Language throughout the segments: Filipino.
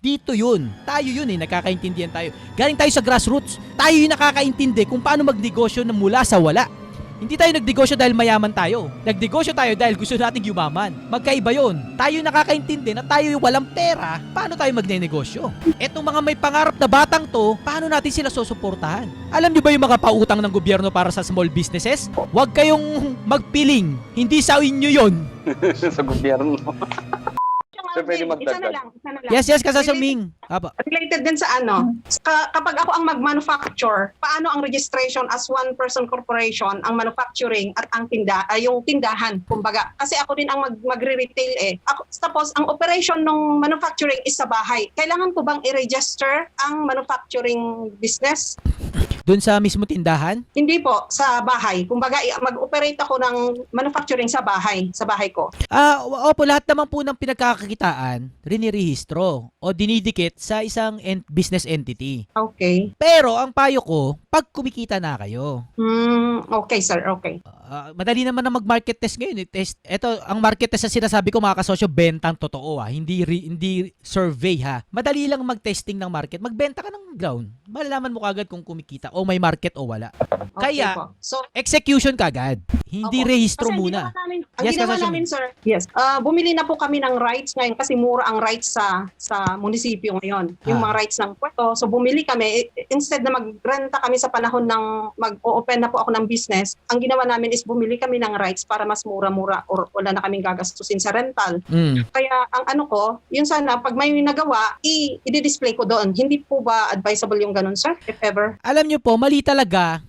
Dito yun. Tayo yun nakakaintindihan tayo. Galing tayo sa grassroots. Tayo yung nakakaintindi kung paano magnegosyo na mula sa wala. Hindi tayo nagnegosyo dahil mayaman tayo. Nagnegosyo tayo dahil gusto nating yumaman. Magkaiba yun. Tayo nakakaintindi na tayo yung walang pera. Paano tayo magnenegosyo? Etong mga may pangarap na batang to, paano natin sila susuportahan? Alam nyo ba yung mga pautang ng gobyerno para sa small businesses? Huwag kayong magpiling. Hindi sa inyo yun. Sa gobyerno. So, pwede Isa na magdagdag. lang, isa na lang. Yes, Kasosyo Ming. Apa. Related din sa ano, kapag ako ang mag-manufacture, paano ang registration as one-person corporation, ang manufacturing at ang yung tindahan, kumbaga. Kasi ako din ang magre-retail eh. Tapos, ang operation ng manufacturing is sa bahay. Kailangan ko bang i-register ang manufacturing business? Doon sa mismo tindahan? Hindi po, sa bahay. Kumbaga, mag-operate ako ng manufacturing sa bahay ko. Opo, lahat naman po ng pinagkakakitaan, rinirehistro o dinidikit sa isang business entity. Okay. Pero ang payo ko, pag kumikita na kayo, Okay, sir. Okay. madali naman na mag-market test ngayon. Ito, ang market test na sinasabi ko mga kasosyo, bentang totoo hindi survey ha. Madali lang mag-testing ng market. Magbenta ka ng ground. Malalaman mo kagad kung kumikita o may market o wala. Okay Kaya, po. So, execution kagad. Hindi opo. rehistro Kasi muna. Ang Yes, ginawa Kasosyo namin, sir. Yes. Bumili na po kami ng rights ngayon kasi mura ang rights sa munisipyo ngayon. Yung mga rights ng puerto. So bumili kami, instead na magrenta kami sa panahon ng mag-open na po ako ng business, ang ginawa namin is bumili kami ng rights para mas mura-mura or wala na kaming gagastusin sa rental. Kaya ang ano ko, yun sana, pag may nagawa, i-display ko doon. Hindi po ba advisable yung ganun, sir? If ever? Alam nyo po, mali talaga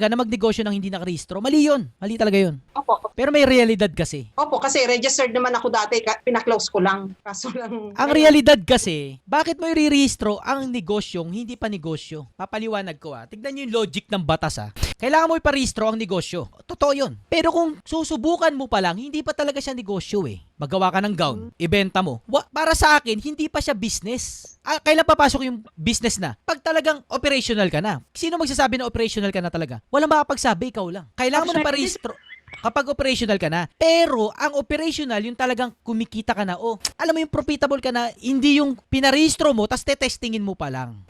na magnegosyo ng hindi nakarehistro. Mali yun. Mali talaga yun. Opo. Pero may realidad kasi. Opo, kasi registered naman ako dati, pinaklose ko lang. Kaso lang... Ang realidad kasi, bakit mo i-rehistro ang negosyong hindi pa negosyo? Papaliwanag ko Tignan nyo yung logic ng batas Kailangan mo iparehistro ang negosyo. Totoo yun. Pero kung susubukan mo pa lang, hindi pa talaga siya negosyo Magawa ka ng gown, ibenta mo. Para sa akin, hindi pa siya business. Kailan papasok yung business na? Pag talagang operational ka na. Sino magsasabi na operational ka na talaga? Walang makapagsabi, ikaw lang. Kailangan mo na parehistro kapag operational ka na. Pero ang operational, yung talagang kumikita ka na, alam mo yung profitable ka na, hindi yung pinarehistro mo, tas tetestingin mo pa lang.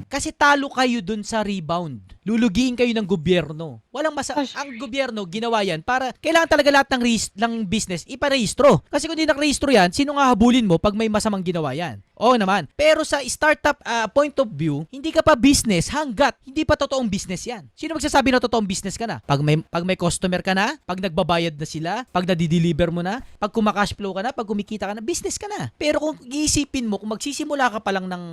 Kasi talo kayo dun sa rebound. Lulugiin kayo ng gobyerno. Ang gobyerno, ginawa yan para, kailangan talaga lahat ng business, iparehistro. Kasi kung di nakarehistro yan, sino nga habulin mo pag may masamang ginawa yan? Oo naman. Pero sa startup point of view, hindi ka pa business hanggat hindi pa totoong business yan. Sino magsasabi na totoong business ka na? Pag may customer ka na, pag nagbabayad na sila, pag nadi-deliver mo na, pag kumakash flow ka na, pag kumikita ka na, business ka na. Pero kung iisipin mo, kung magsisimula ka pa lang ng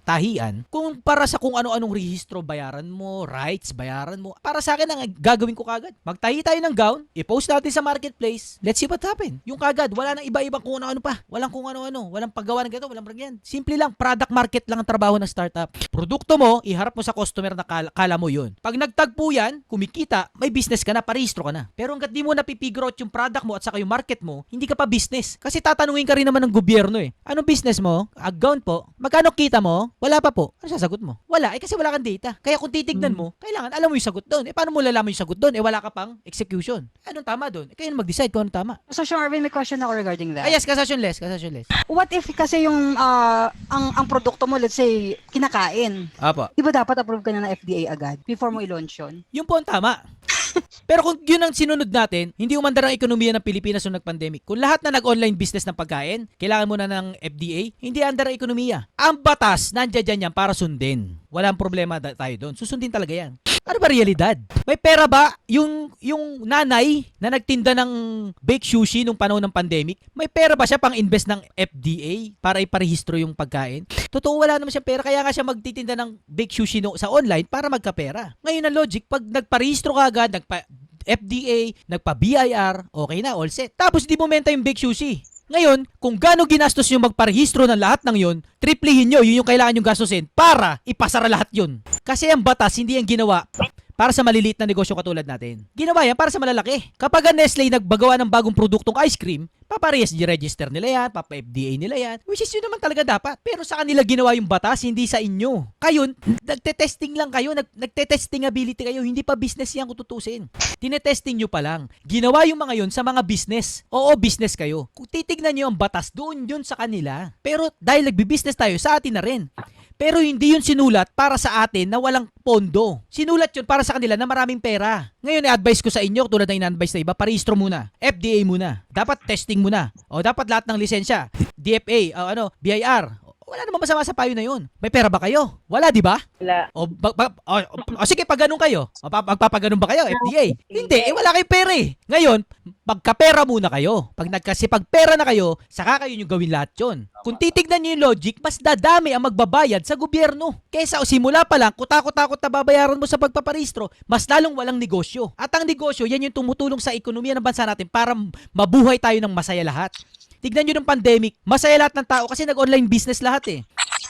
tahian, kung para sa kung ano-anong rehistro, bayaran mo, rights, bayaran mo, para sa akin, ang gagawin ko kagad. Magtahi tayo ng gown, i-post natin sa marketplace, let's see what happen. Yung kagad, wala nang iba-ibang kung ano-ano pa. Walang kung ano-ano, walang paggawa ng ganito, walang ganyan. Simple lang, product market lang ang trabaho ng startup. Produkto mo, iharap mo sa customer na kala mo yun. Pag nagtagpo yan, kumikita, may business ka na, parehistro ka na. Pero hanggat di mo napipigure out yung product mo at saka yung market mo, hindi ka pa business. Kasi tatanungin ka rin naman ng gobyerno Anong business mo? Gown po. Magkano kita mo? Wala pa po. Ano sasagot mo? Wala. Kasi wala kang data. Kaya kung titignan mo, kailangan alam mo yung sagot doon. Paano mo lalaman yung sagot doon? Wala ka pang execution. Anong tama doon? Kayo na mag-decide kung anong tama. So, Marvin, may question ako regarding that. Yes, kasasyon less. What if kasi yung ang produkto mo, let's say, kinakain? Apo. Di ba dapat approve ka na ng FDA agad before mo i-launch yun? Yung po ang tama. Pero kung yun ang sinunod natin, hindi umandar ang ekonomiya ng Pilipinas noong nag-pandemic. Kung lahat na nag-online business ng pagkain, kailangan mo na ng FDA, hindi andar ang ekonomiya. Ang batas, nandiyan yan para sundin. Walang problema tayo doon. Susundin talaga yan. Ano ba realidad? May pera ba yung nanay na nagtinda ng baked sushi nung panahon ng pandemic? May pera ba siya pang invest ng FDA para iparehistro yung pagkain? Totoo, wala naman siya pera. Kaya nga siya magtitinda ng baked sushi sa online para magkapera. Ngayon ang logic, pag nagparehistro ka agad, FDA, nagpa-BIR, okay na, all set. Tapos di mo menta yung baked sushi. Ngayon, kung gaano ginastos yung magparehistro ng lahat ng yun, triplihin nyo, yun yung kailangan yung gastusin para ipasara lahat yun. Kasi ang batas, hindi ang ginawa para sa maliliit na negosyo katulad natin. Ginawa yan para sa malalaki. Kapag ang Nestle nagbagawa ng bagong produktong ice cream, papa-RSG register nila yan, papa-FDA nila yan, which is yun naman talaga dapat. Pero sa kanila ginawa yung batas, hindi sa inyo. Kayo, nagte-testing lang kayo, nagte-testing ability kayo, hindi pa business yan kung tutusin. Tinetesting nyo pa lang. Ginawa yung mga yun sa mga business. Oo, business kayo. Kung titignan nyo ang batas, doon yun sa kanila. Pero dahil nagbi-business tayo, sa atin na rin. Pero hindi yun sinulat para sa atin na walang pondo. Sinulat yun para sa kanila na maraming pera. Ngayon, i-advise ko sa inyo, tulad ng in-advise na iba, parehistro muna. FDA muna. Dapat testing muna. O dapat lahat ng lisensya. DFA, BIR. Wala namang masama sa payo na yun. May pera ba kayo? Wala, di ba? Wala. Sige, pag ganun kayo. Magpapaganon ba kayo, FDA? Hindi, wala kayong pera eh. Ngayon, pagkapera muna kayo. Pag pera na kayo, saka kayo yung gawin lahat yun. Kung titignan nyo yung logic, mas dadami ang magbabayad sa gobyerno. Kesa simula pa lang, kutakot-takot na babayaran mo sa pagpaparehistro, mas lalong walang negosyo. At ang negosyo, yan yung tumutulong sa ekonomiya ng bansa natin para mabuhay tayo ng masaya lahat. Tignan nyo ng pandemic, masaya lahat ng tao kasi nag-online business lahat eh.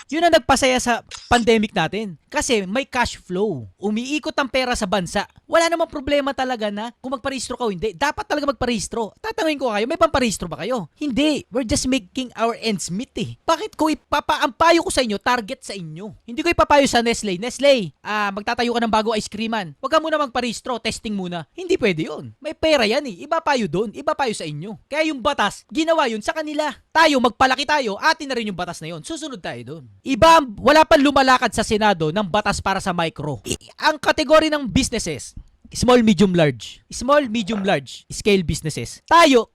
Yun ang nagpasaya sa pandemic natin. Kasi may cash flow. Umiikot ang pera sa bansa. Wala namang problema talaga na kung magparehistro ka o hindi. Dapat talaga magparehistro. Tatanungin ko kayo, may pamparehistro ba kayo? Hindi. We're just making our ends meet eh. Bakit ko ang payo ko sa inyo, target sa inyo? Hindi ko ipapayo sa Nestle. Nestle, magtatayo ka ng bago ice creaman. Huwag ka muna magparehistro, testing muna. Hindi pwede yun. May pera yan eh. Iba payo doon, iba payo sa inyo. Kaya yung batas, ginawa yun sa kanila. Tayo, magpalaki tayo, atin na rin yung batas na yun. Susunod tayo doon. Iba, wala pang lumalakad sa Senado ng batas para sa micro. Ang kategory ng businesses, small, medium, large. Small, medium, large. Scale businesses. Kayo,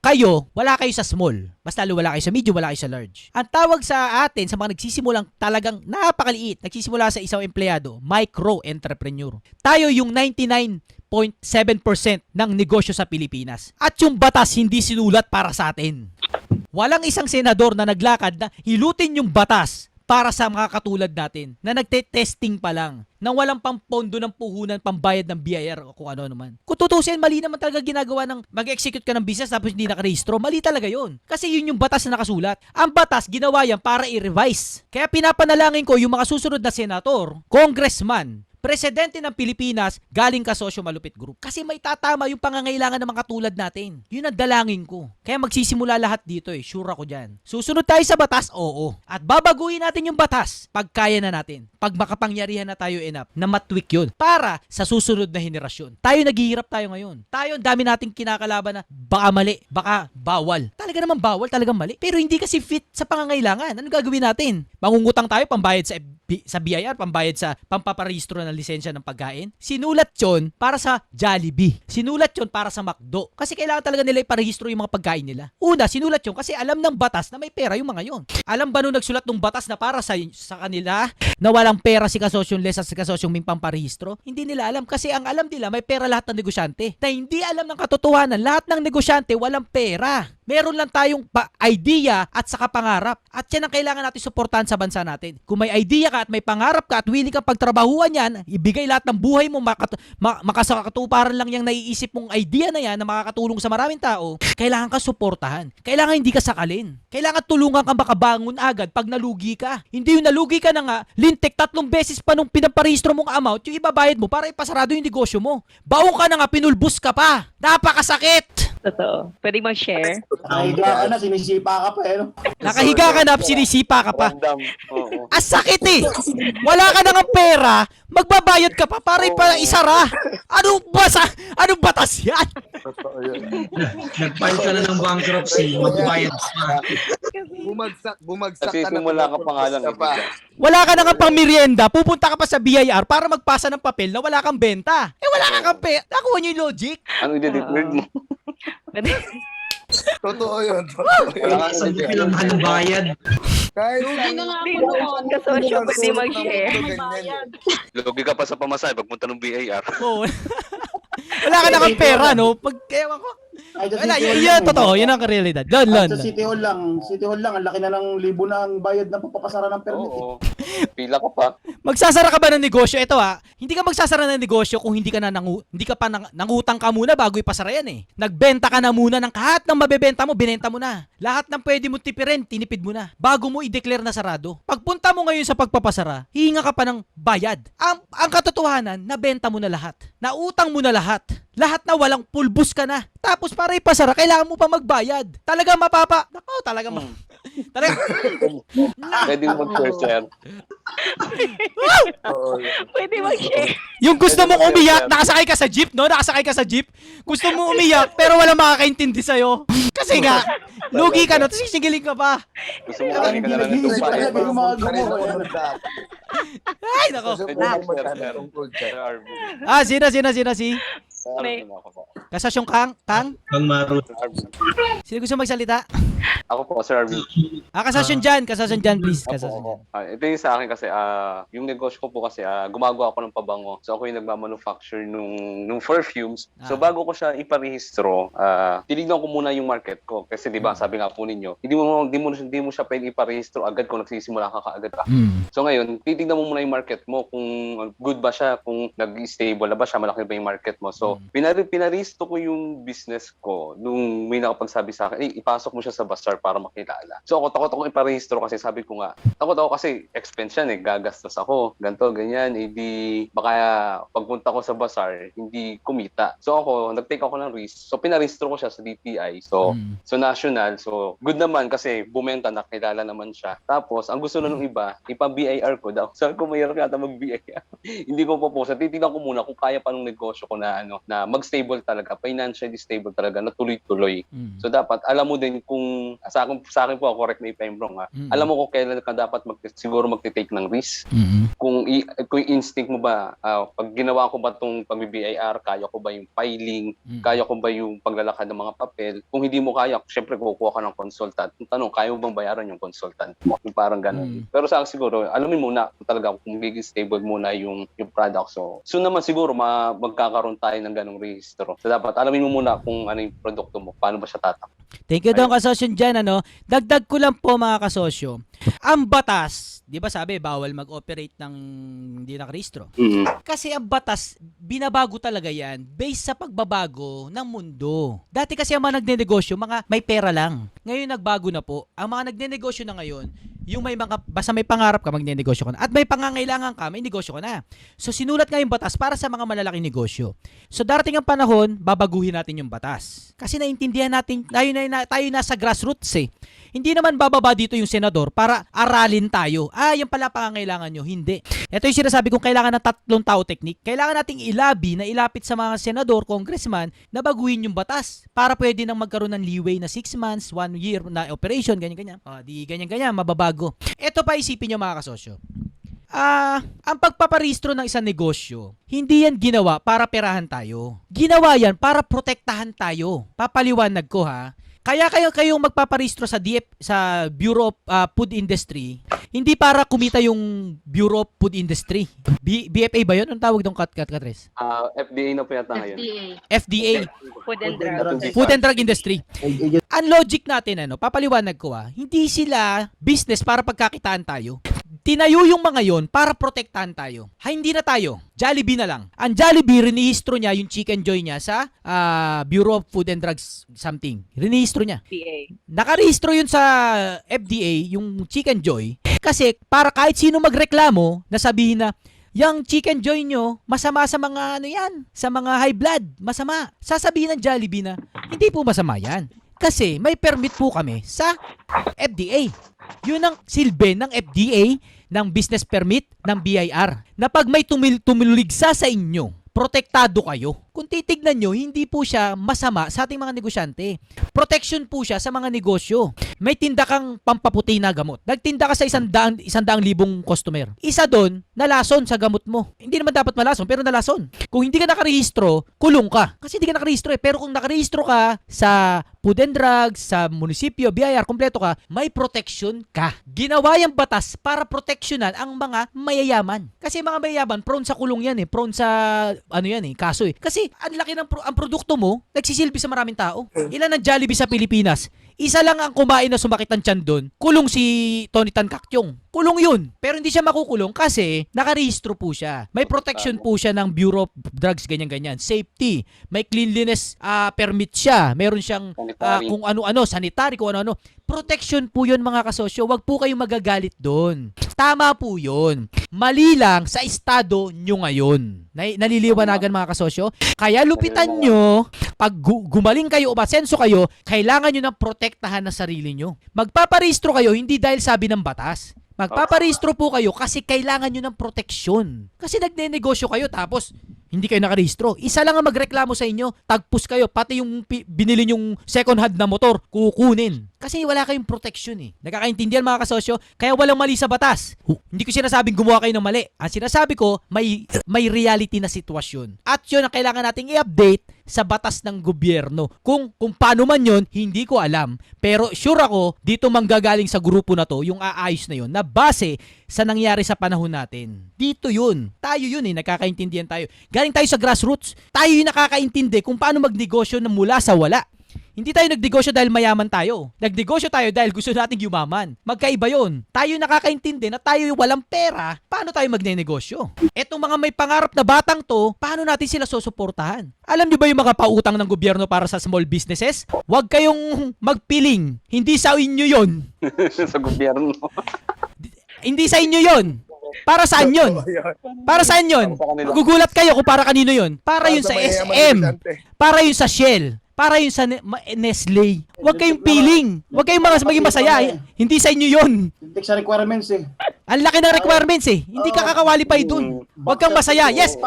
wala kayo sa small. Basta wala kayo sa medium, wala kayo sa large. Ang tawag sa atin, sa mga nagsisimulang talagang napakaliit, nagsisimula sa isang empleyado, micro-entrepreneur. Tayo yung 99.7% ng negosyo sa Pilipinas. At yung batas hindi sinulat para sa atin. Walang isang senador na naglakad na hilutin yung batas para sa mga katulad natin na nagte-testing pa lang, nang walang pang pondo ng puhunan, pambayad ng BIR o kung ano naman. Kung tutusin, mali naman talaga ginagawa ng mag-execute ka ng business tapos hindi nakarehistro. Mali talaga yon. Kasi yun yung batas na nakasulat. Ang batas, ginawa yan para i-revise. Kaya pinapanalangin ko yung mga susunod na senator, congressman, presidente ng Pilipinas, galing ka Sosyo Malupit Group. Kasi may tatama yung pangangailangan ng mga katulad natin. Yun ang dalangin ko. Kaya magsisimula lahat dito eh. Sure ako dyan. Susunod tayo sa batas? Oo. At babaguhin natin yung batas pag kaya na natin. Pag makapangyarihan na tayo enough na matweak yun para sa susunod na henerasyon. Tayo naghihirap tayo ngayon. Tayo ang dami nating kinakalaban na baka mali, baka bawal. Talaga naman bawal, talagang mali. Pero hindi kasi fit sa pangangailangan. Ano gagawin natin? Mangungutang tayo, pambayad sa BIR, pambayad sa pampaparehistro ng lisensya ng pagkain. Sinulat yon para sa Jollibee. Sinulat yon para sa McDo. Kasi kailangan talaga nila iparehistro yung mga pagkain nila. Una, sinulat yon kasi alam ng batas na may pera yung mga yon. Alam ba nung nagsulat ng batas na para sa kanila na walang pera si Kasosyong Les at si Kasosyong Ming pamparehistro? Hindi nila alam kasi ang alam nila may pera lahat ng negosyante. Na hindi alam ng katotohanan, lahat ng negosyante walang pera. Meron lang tayong idea at saka pangarap. At yan ang kailangan natin suportahan sa bansa natin. Kung may idea ka at may pangarap ka at willing kang pagtrabahuan yan, ibigay lahat ng buhay mo, makasakatuparan lang yung naiisip mong idea na yan na makakatulong sa maraming tao, kailangan ka suportahan. Kailangan hindi ka sakalin. Kailangan tulungan kang makabangon agad pag nalugi ka. Hindi yung nalugi ka na nga, lintik 3 beses pa nung pinaparehistro mong amount, yung ibabayad mo para ipasarado yung negosyo mo. Baong ka na nga, pinulbus ka pa. Napakasakit! Totoo. Pwede mag-share? Nakahiga ka na, sinisipa ka pa eh. No? Nakahiga ka na, sinisipa ka pa. Random. Oo. Sakit eh! Wala ka na ng pera, magbabayad ka pa para isara. Anong batas yan? Totoo yun. Nag-file ka na ng bankruptcy, magbayad ka. Bumagsak Kasi ka na. simula ka pa nga lang. Wala ka na nga pang merienda, pupunta ka pa sa BIR para magpasa ng papel na wala kang benta. Wala kang pera. Nakuha niyo yung logic? Ano i-declare mo? Totoo yun. Totoo yun. Wala Sa kang lang mahal ng bayad. Kahit Lugi na nga po Hindi noon. kasosyo, pwede mag-share. May bayad. Lugi ka pa sa pamasahe pagpunta ng BIR. Oo. Wala ka na kang pera, no? Ewan ko. Wala, yan totoo. Yan ang realidad. Lon. Sa City Hall lang, ang laki na ng libo na ang bayad na papapasara ng permit. Oo. Pila ka pa. Magsasara ka ba ng negosyo? Ito hindi ka magsasara ng negosyo kung hindi ka nangutang ka muna bago ipasara yan eh. Nagbenta ka na muna ng kahit ng mabebenta mo, binenta mo na. Lahat ng pwede mo tipirin, tinipid mo na. Bago mo i-declare na sarado. Pagpunta mo ngayon sa pagpapasara, hihinga ka pa ng bayad. Ang katotohanan, nabenta mo na lahat. Nautang mo na lahat. Lahat na walang pulbus ka na. Tapos para ipasara, kailangan mo pa magbayad. Talaga mapapa. Nako, talaga talaga. Pwede mo mag-share, sir. Pwede mag-share. Yung gusto mong umiyak, nakasakay ka sa jeep, no? Nakasakay ka sa jeep. Gusto mo umiyak, pero wala makakaintindi sa'yo. Kasi nga, lugi ka, no? Tapos sisigilin ka pa. Gusto mo kami ka na lang ng Nag-iisip tupa. talaga yung mga gumawa. Ay, nako. Pwede mag-share, sir. Sir Arvin. Si? Sir Arvin ako po. Kasasyong Kang? Kang Maru. Sir Arvin. Sino gusto magsalita? Ako po, Sir Arvin. Kasasyon dyan, please. Kasasyon dyan. Ito yung sa akin kasi, yung negosyo ko po kasi, gumagawa ako ng pabango. So ako yung nagmamanufacture nung perfumes. So bago ko siya iparehistro, tinignan ko muna yung market ko. Kasi di ba, sabi nga po ninyo, hindi mo siya pwede iparehistro agad kung nagsisimula ka kaagad ka. So ngayon, titignan mo muna yung market mo kung good ba siya, kung nag-stable na ba siya, malaki ba yung market mo. So pinarehistro ko yung business ko nung may nakapagsabi sa akin, ipasok mo siya sa bazaar para makilala. So ako takot iparehistro kasi sabi ko nga, takot ako kasi expense yan gagastos ako, ganto ganyan, hindi baka pagpunta ko sa bazaar, hindi kumita. So ako, nag-take ako ng risk. So pinarehistro ko siya sa DTI. So national. So good naman kasi bumenta, nakilala naman siya. Tapos ang gusto na nung iba, ipa-BIR ko daw. Sabi ko mayroon yata mag-BIR. Hindi ko po. So titignan ko muna kung kaya pa nung negosyo ko na na mag-stable talaga, financially stable talaga, na tuloy-tuloy. So dapat alam mo din kung sa akin po, correct me if I'm wrong, alam mo kung kailan ka dapat siguro magte-take ng risk. Kung instinct mo ba, pag ginawa ko ba itong pag-BIR, kaya ko ba yung filing, kaya ko ba yung paglalakad ng mga papel. Kung hindi mo kaya, syempre kukuha ka ng consultant. Yung tanong, kaya mo bang bayaran yung consultant mo? Yung parang ganun. Pero sa akin siguro, alamin muna kung talaga kung magiging stable muna yung product. So naman siguro magkakaroon tayo ng ganung rehistro. So dapat alamin mo muna kung ano yung produkto mo, paano ba siya tatak. Thank you daw kasosyo dyan, Dagdag ko lang po mga kasosyo. Ang batas, di ba sabi, bawal mag-operate ng hindi nakarehistro. Kasi ang batas, binabago talaga yan based sa pagbabago ng mundo. Dati kasi ang mga nagnenegosyo, mga may pera lang. Ngayon nagbago na po. Ang mga nagnenegosyo na ngayon, yung may mga, basta may pangarap ka, magnenegosyo ka na. At may pangangailangan ka, may negosyo ka na. So sinulat nga yung batas para sa mga malalaking negosyo. So darating ang panahon, babaguhin natin yung batas. Kasi naintindihan natin, tayo nasa grassroots Hindi naman bababa dito yung senador para aralin tayo. Yan pala pangangailangan nyo. Hindi. Ito yung sinasabi kong kailangan ng 3 tao technique. Kailangan nating ilapit sa mga senador, congressman, na baguhin yung batas para pwede nang magkaroon ng leeway na 6 months, 1 year na operation, ganyan-ganyan. Di ganyan-ganyan, mababago. Ito pa isipin nyo mga kasosyo. Ang pagpaparehistro ng isang negosyo, hindi yan ginawa para perahan tayo. Ginawa yan para protektahan tayo. Papaliwanag ko Kaya kayong magpaparehistro sa Bureau of Food Industry, hindi para kumita yung Bureau of Food Industry. BFA ba yun? Anong tawag doon, Katres? FDA na po yata ngayon. FDA. Food and drug. Food and Drug Industry. Ang logic natin, papaliwanag ko hindi sila business para pagkakitaan tayo. Tinayo yung mga yon para protektahan tayo. Hindi na tayo. Jollibee na lang. Ang Jollibee, rinihistro niya yung Chicken Joy niya sa Bureau of Food and Drugs something. Rinihistro niya. PA. Nakarehistro yun sa FDA, yung Chicken Joy. Kasi para kahit sino magreklamo, nasabihin na, yung Chicken Joy nyo, masama sa mga sa mga high blood. Masama. Sasabihin ng Jollibee na, hindi po masama yan. Kasi may permit po kami sa FDA. Yun ang silbi ng FDA, ng business permit, ng BIR. Na pag may tumuligsa sa inyo, protektado kayo. Kung titignan nyo, hindi po siya masama sa ating mga negosyante. Protection po siya sa mga negosyo. May tinda kang pampaputi na gamot. Nagtinda ka sa 100,000 customer. Isa doon, nalason sa gamot mo. Hindi naman dapat malason, pero nalason. Kung hindi ka nakarehistro, kulong ka. Kasi hindi ka nakarehistro Pero kung nakarehistro ka sa Food and Drugs, sa munisipyo, BIR, kompleto ka, may protection ka. Ginawa yung batas para proteksyonan ang mga mayayaman. Kasi mga mayayaman, prone sa kulong yan Prone sa, kaso Kasi ang laki ng ang produkto mo, nagsisilbi sa maraming tao. Ilan ang Jollibee sa Pilipinas? Isa lang ang kumain na sumakit ang tiyan doon. Kulong si Tony Tan Caktiong. Kulong yun. Pero hindi siya makukulong kasi nakarehistro po siya. May protection po siya ng Bureau of Drugs, ganyan-ganyan. Safety. May cleanliness permit siya. Meron siyang Sanitary. kung ano-ano, sanitary, kung ano-ano. Protection po yun mga kasosyo. Huwag po kayong magagalit doon. Tama po yun. Mali lang sa estado nyo ngayon. Naliliwanagan mga kasosyo. Kaya lupitan nyo, pag gumaling kayo o masenso kayo, kailangan nyo ng protektahan na sarili nyo. Magpaparehistro kayo, hindi dahil sabi ng batas. Magpaparehistro po kayo kasi kailangan nyo ng proteksyon. Kasi nagne-negosyo kayo tapos hindi kayo nakarehistro. Isa lang ang magreklamo sa inyo, tagpus kayo, pati yung binili nyong second hand na motor, kukunin. Kasi wala kayong proteksyon eh. Nakakaintindihan mga kasosyo, kaya walang mali sa batas. Hindi ko sinasabing gumawa kayo ng mali. Ang sinasabi ko, may reality na sitwasyon. At yun ang kailangan nating i-update sa batas ng gobyerno. Kung paano man yun, hindi ko alam. Pero sure ako, dito manggagaling sa grupo na to, yung aayos na yun, na base sa nangyari sa panahon natin. Dito yun. Tayo yun eh, nakakaintindihan tayo. Galing tayo sa grassroots. Tayo yung nakakaintindi kung paano magnegosyo na mula sa wala. Hindi tayo nagnegosyo dahil mayaman tayo. Nagnegosyo tayo dahil gusto nating yumaman. Magkaiba yun. Tayo nakakaintindi na tayo yung walang pera, paano tayo magnenegosyo? Etong mga may pangarap na batang to, paano natin sila susuportahan? Alam niyo ba yung mga pautang ng gobyerno para sa small businesses? Huwag kayong magpiling. Hindi sa inyo yon. Sa gobyerno. Hindi sa inyo yon. Para saan yun? Para saan yun? Magugulat kayo kung para kanino yun. Para yun sa SM. Para yun sa Shell. Para yun sa Nestle. Huwag kayong piling. Huwag kayong maging masaya. Hindi sa inyo yun. Take sa requirements eh. Ang laki ng requirements eh. Hindi ka kakawalify dun. Huwag kang masaya. Yes,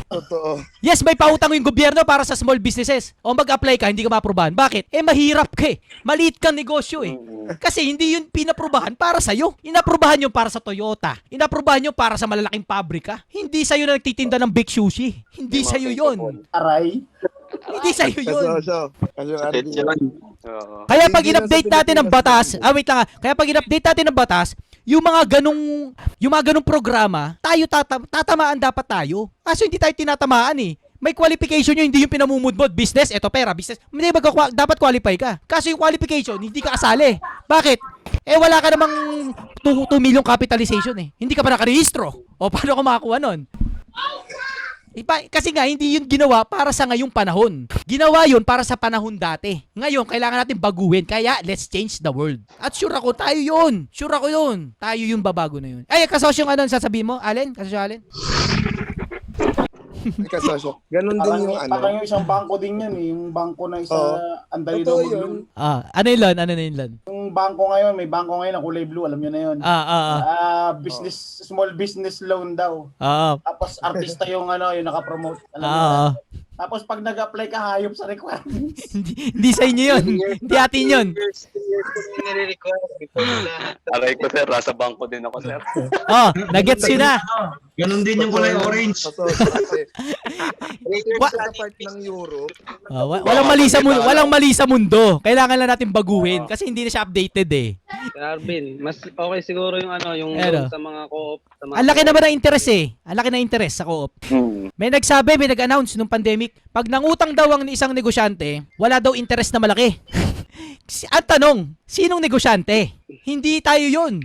Totoo. yes, may pautang yung gobyerno para sa small businesses. O mag-apply ka, hindi ka maaprubahan. Bakit? Mahirap ka eh. Maliit kang negosyo eh. Kasi hindi yun pinaprubahan para sa'yo. Inaprubahan yun para sa Toyota. Inaprubahan yun para sa malalaking pabrika. Hindi sa'yo na nagtitinda ng bake sushi. Hindi sa'yo yun. Aray. Hindi sa'yo yun. Sakit yun. Oo. Kaya pag in-update natin ng batas, wait lang kaya pag in-update natin ng batas, yung mga ganung programa, tayo tatamaan dapat tayo. Kaso hindi tayo tinatamaan eh. May qualification yun, hindi yung pinamumudmod. Business, eto pera, business. Hindi dapat qualify ka. Kaso yung qualification, hindi ka kasali. Bakit? Wala ka namang 2 million capitalization eh. Hindi ka pa nakarehistro. O paano ka makakuha nun? Kasi nga, hindi yun ginawa para sa ngayong panahon. Ginawa yun para sa panahon dati. Ngayon, kailangan natin baguhin. Kaya, let's change the world. At sure ako, tayo yun. Sure ako yun. Tayo yung babago na yun. Kasosyong ano sasabihin mo, Allen? Kasosyo Allen? Kasosyo. Ganun din yung ano. Parang yung isang bangko din yan eh. Yung bangko na isa, anday Totoo daw yun. Ano yun, Lon? Ano na yun, Lon? Yung bangko ngayon, may bangko ngayon na kulay blue, alam nyo na yun. Small business loan daw. Tapos artista yung yung nakapromote. Alam mo na. Tapos pag nag-apply ka, hayop sa requirements. Hindi sa inyo yun. Hindi atin yun. Aray ko, sir. Nasa bangko din ako, sir. Nagets yun na. Ganun din yung kulay orange. Totoo. Kasi sa part ng Europe, Walang mali sa mundo. Kailangan lang natin baguhin kasi hindi na siya updated eh. Arvin, mas okay siguro yung yung Ano? sa mga co-op. Sa mga Ang laki naman ng interest eh. Ang laki ng interest sa co-op. May nag-announce nung pandemic, pag nangutang daw ang isang negosyante, wala daw interest na malaki. Ang tanong, sinong negosyante? Hindi tayo yun.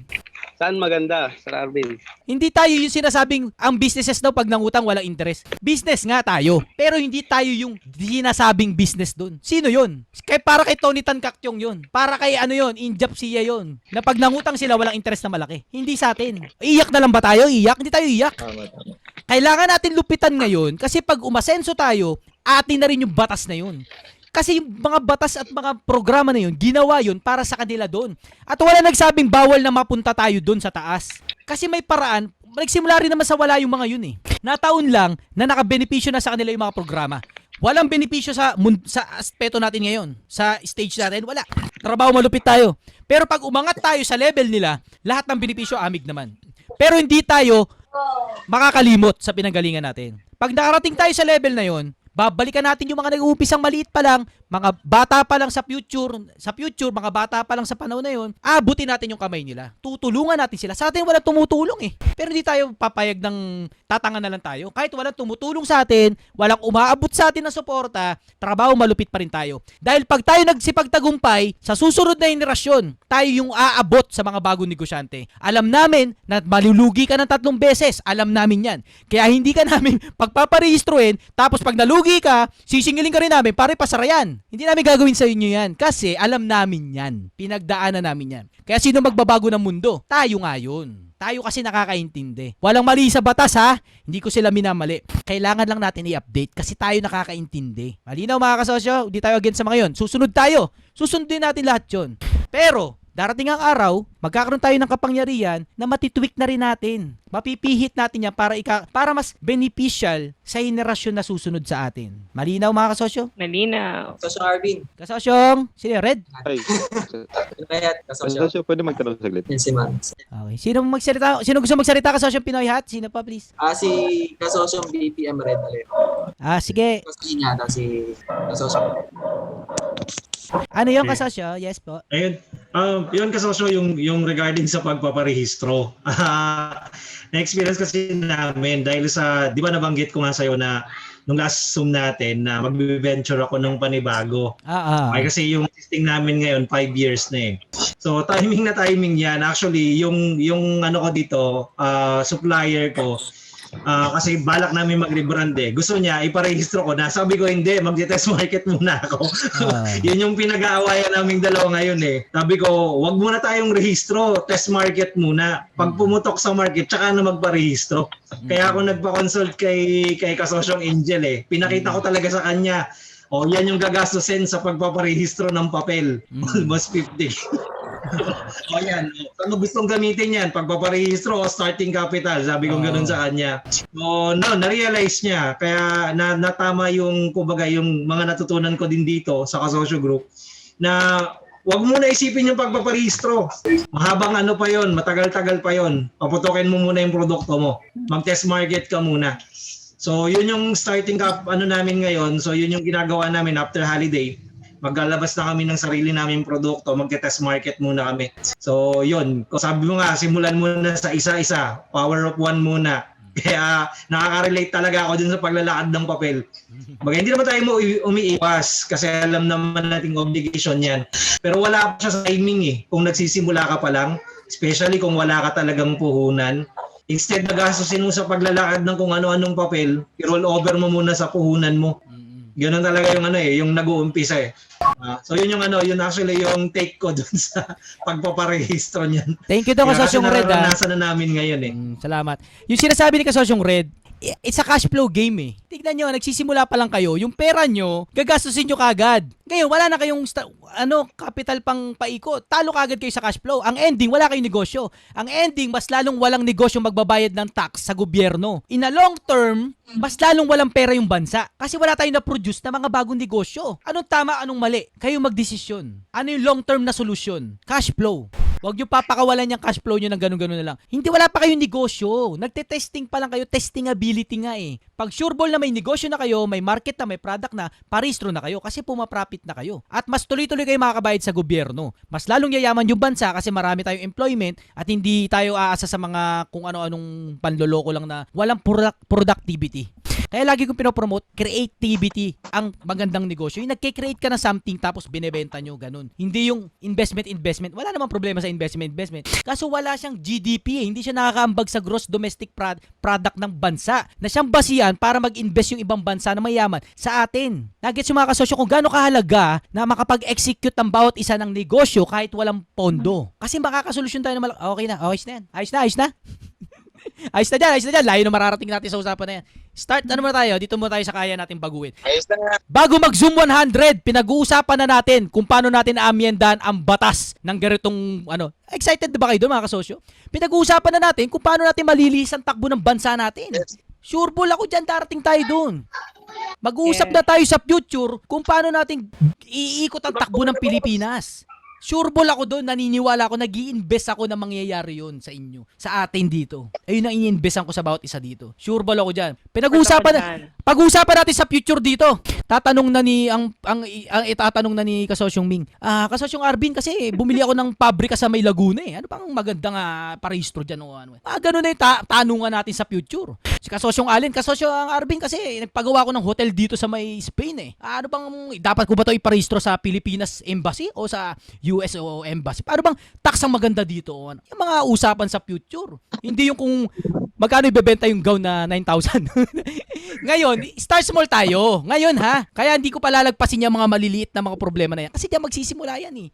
Saan maganda, Sir Arvin? Hindi tayo yung sinasabing ang businesses daw pag nangutang walang interest. Business nga tayo. Pero hindi tayo yung sinasabing business dun. Sino yun? Para kay Tony Tan Caktiong yun. Para kay yun, Injap Siya yun. Na pag nangutang sila walang interest na malaki. Hindi sa atin. Iyak na lang ba tayo? Iyak? Hindi tayo iyak. Kailangan natin lupitan ngayon kasi pag umasenso tayo, atin na rin yung batas na yun. Kasi yung mga batas at mga programa na yun, ginawa yun para sa kanila doon. At wala nagsabing bawal na mapunta tayo doon sa taas. Kasi may paraan, nagsimula rin naman sa wala yung mga yun eh. Nataon lang na nakabenepisyo na sa kanila yung mga programa. Walang benepisyo sa aspeto natin ngayon. Sa stage natin, wala. Trabaho malupit tayo. Pero pag umangat tayo sa level nila, lahat ng benepisyo amig naman. Pero hindi tayo makakalimot sa pinanggalingan natin. Pag nakarating tayo sa level na yon, babalikan natin yung mga nag-uumpisang maliit pa lang, mga bata pa lang sa future, mga bata pa lang sa panahon na yun, abutin natin yung kamay nila. Tutulungan natin sila. Sa atin wala tumutulong eh. Pero hindi tayo papayag ng tatanga na lang tayo. Kahit walang tumutulong sa atin, walang umaabot sa atin ng suporta, trabaho malupit pa rin tayo. Dahil pag tayo nagsipagtagumpay, sa susunod na henerasyon, tayo yung aabot sa mga bagong negosyante. Alam namin na malulugi ka ng 3 beses. Alam namin yan. Kaya hindi ka namin pagpaparehistroin, tapos pag nalugi ka, sisingilin ka rin namin, pare pasara yan. Hindi namin gagawin sa inyo yan. Kasi alam namin yan. Pinagdaanan namin yan. Kaya sino magbabago ng mundo? Tayo nga yun. Tayo kasi nakakaintindi. Walang mali sa batas ha. Hindi ko sila minamali. Kailangan lang natin i-update kasi tayo nakakaintindi. Malinaw mga kasosyo, hindi tayo against sa mga yon. Susunod tayo. Susundin natin lahat yon. Pero, darating ang araw, magkakaroon tayo ng kapangyarihan na matitweak na rin natin. Mapipihit natin yan para mas beneficial sa henerasyon na susunod sa atin. Malinaw mga kasosyo? Malinaw. Kasosyong Arvin. Kasosyong, sino yung Red? Ay, Kaya kasosyo. pwede magtanong saglit. Yan si Man. Okay. Sino gusto magsalita kasosyong Pinoy Hat? Sino pa please? Si kasosyong BPM Red Alero. Sige. Kasi nga daw si kasosyong. Ano yung kasosyo? Yes po. Ayun. Yun kasosyo yung regarding sa pagpaparehistro. Na-experience kasi namin dahil sa, di ba nabanggit ko nga sa'yo na nung last Zoom natin na mag-venture ako ng panibago. Ay kasi yung testing namin ngayon 5 years na eh. So timing yan. Actually yung ano ko dito, supplier ko, kasi balak namin mag-rebrand eh. Gusto niya iparehistro ko na. Sabi ko hindi, mag-test market muna ako. Yun yung pinag-aawayan naming dalawa ngayon eh. Sabi ko, wag muna tayong rehistro, test market muna. Pag pumutok sa market, tsaka na magparehistro. Kaya ako nagpa-consult kay kasosyong Angel eh. Pinakita ko talaga sa kanya, yan yung gagastusin sa pagpaparehistro ng papel. Almost 50. Yan. Ano gustong gamitin yan? Pagpaparehistro o starting capital? Sabi ko ganun sa kanya. Na-realize niya. Kaya natama yung, kumbaga, yung mga natutunan ko din dito sa Kasosyo Group na wag mo na isipin yung pagpaparehistro. Mahabang ano pa yon, matagal-tagal pa yon. Paputokin mo muna yung produkto mo. Mag-test market ka muna. So yun yung starting namin ngayon. So yun yung ginagawa namin after holiday. Maglalabas na kami ng sarili naming produkto, mag-test market muna kami. So yun, sabi mo nga, simulan muna sa isa-isa, power of one muna. Kaya nakaka-relate talaga ako dun sa paglalakad ng papel. Hindi naman tayo umiiwas kasi alam naman nating obligation yan. Pero wala pa siya sa timing eh. Kung nagsisimula ka pa lang, especially kung wala ka talagang puhunan, instead na gastusin mo sa paglalakad ng kung ano-anong papel, i-roll over mo muna sa puhunan mo. Ganun talaga yung yung nag-uumpisa eh. So yun yun actually yung take ko dun sa pagpaparehistro niyan. Thank you daw Kasosyong Red. Naranasan na namin ngayon eh. Salamat. Yung sinasabi ni Kasosyong Red, it's a cash flow game eh. Tignan nyo, nagsisimula pa lang kayo, yung pera nyo, gagastusin nyo kagad. Ngayon, wala na kayong capital pang paikot. Talo kagad kayo sa cash flow. Ang ending, wala kayong negosyo. Ang ending, mas lalong walang negosyo magbabayad ng tax sa gobyerno. In a long term, mas lalong walang pera yung bansa. Kasi wala tayong na-produce na mga bagong negosyo. Anong tama, anong mali? Kayo magdesisyon. Ano yung long term na solusyon? Cash flow. Huwag nyo papakawalan yung cash flow nyo ng ganun-ganun na lang. Hindi, wala pa kayong negosyo. Nagte-testing pa lang kayo, testing ability nga eh. Pag sureball na may negosyo na kayo, may market na, may product na, parehistro na kayo kasi pumaprofit na kayo. At mas tuloy-tuloy kayo makakabayad sa gobyerno. Mas lalong yayaman yung bansa kasi marami tayong employment at hindi tayo aasa sa mga kung ano-anong panloloko lang na walang productivity. Kaya lagi kong pinopromote, creativity ang magandang negosyo. Yung nagke-create ka ng something tapos binebenta nyo, ganun. Hindi yung investment. Wala namang problema sa investment. Kaso wala siyang GDP eh. Hindi siya nakakaambag sa gross domestic product ng bansa na siyang basihan para mag-invest yung ibang bansa na mayaman sa atin. Nagets yung mga kasosyo kung gaano kahalaga na makapag-execute ang bawat isa ng negosyo kahit walang pondo. Kasi makakasolusyon tayo na okay na yan. Ayos na. Ayos na dyan. Layo na mararating natin sa usapan na yan. Start, muna tayo? Dito muna tayo sa kaya natin baguhin. Ayos na. Bago mag-Zoom 100, pinag-uusapan na natin kung paano natin aamyendahan ang batas ng ganitong, excited na ba kayo doon mga kasosyo? Pinag-uusapan na natin kung paano natin malilis ang takbo ng bansa natin. Sure ball ako dyan, darating tayo doon. Mag-uusap na tayo sa future kung paano natin iikot ang takbo ng Pilipinas. Sureball ako doon, naniniwala ako, nag-i-invest ako na mangyayari yun sa inyo, sa atin dito. Ayun ang ini-investan ko sa bawat isa dito. Sureball ako dyan. Pag-uusapan natin sa future dito. Tatanong na ni itatanong na ni Kasosyong Ming. Kasosyong Arvin, kasi bumili ako ng pabrika sa May Laguna eh. Ano pang magandang parehistro diyan o ano? Ganun na yung tanungan natin sa future. Si Kasosyong Allen, Kasosyong Arvin, kasi nagpagawa ko ng hotel dito sa may Spain eh. Ano bang dapat ko ba 'to iparehistro sa Pilipinas Embassy o sa US o Embassy? Ano bang tax ang maganda dito? Ano? Yung mga usapan sa future. Hindi yung kung magkano ibebenta yung gown na 9,000. Ngayon, start small tayo. Ngayon ha, kaya hindi ko palalagpasin yung mga maliliit na mga problema na yan. Kasi diyan magsisimula yan eh.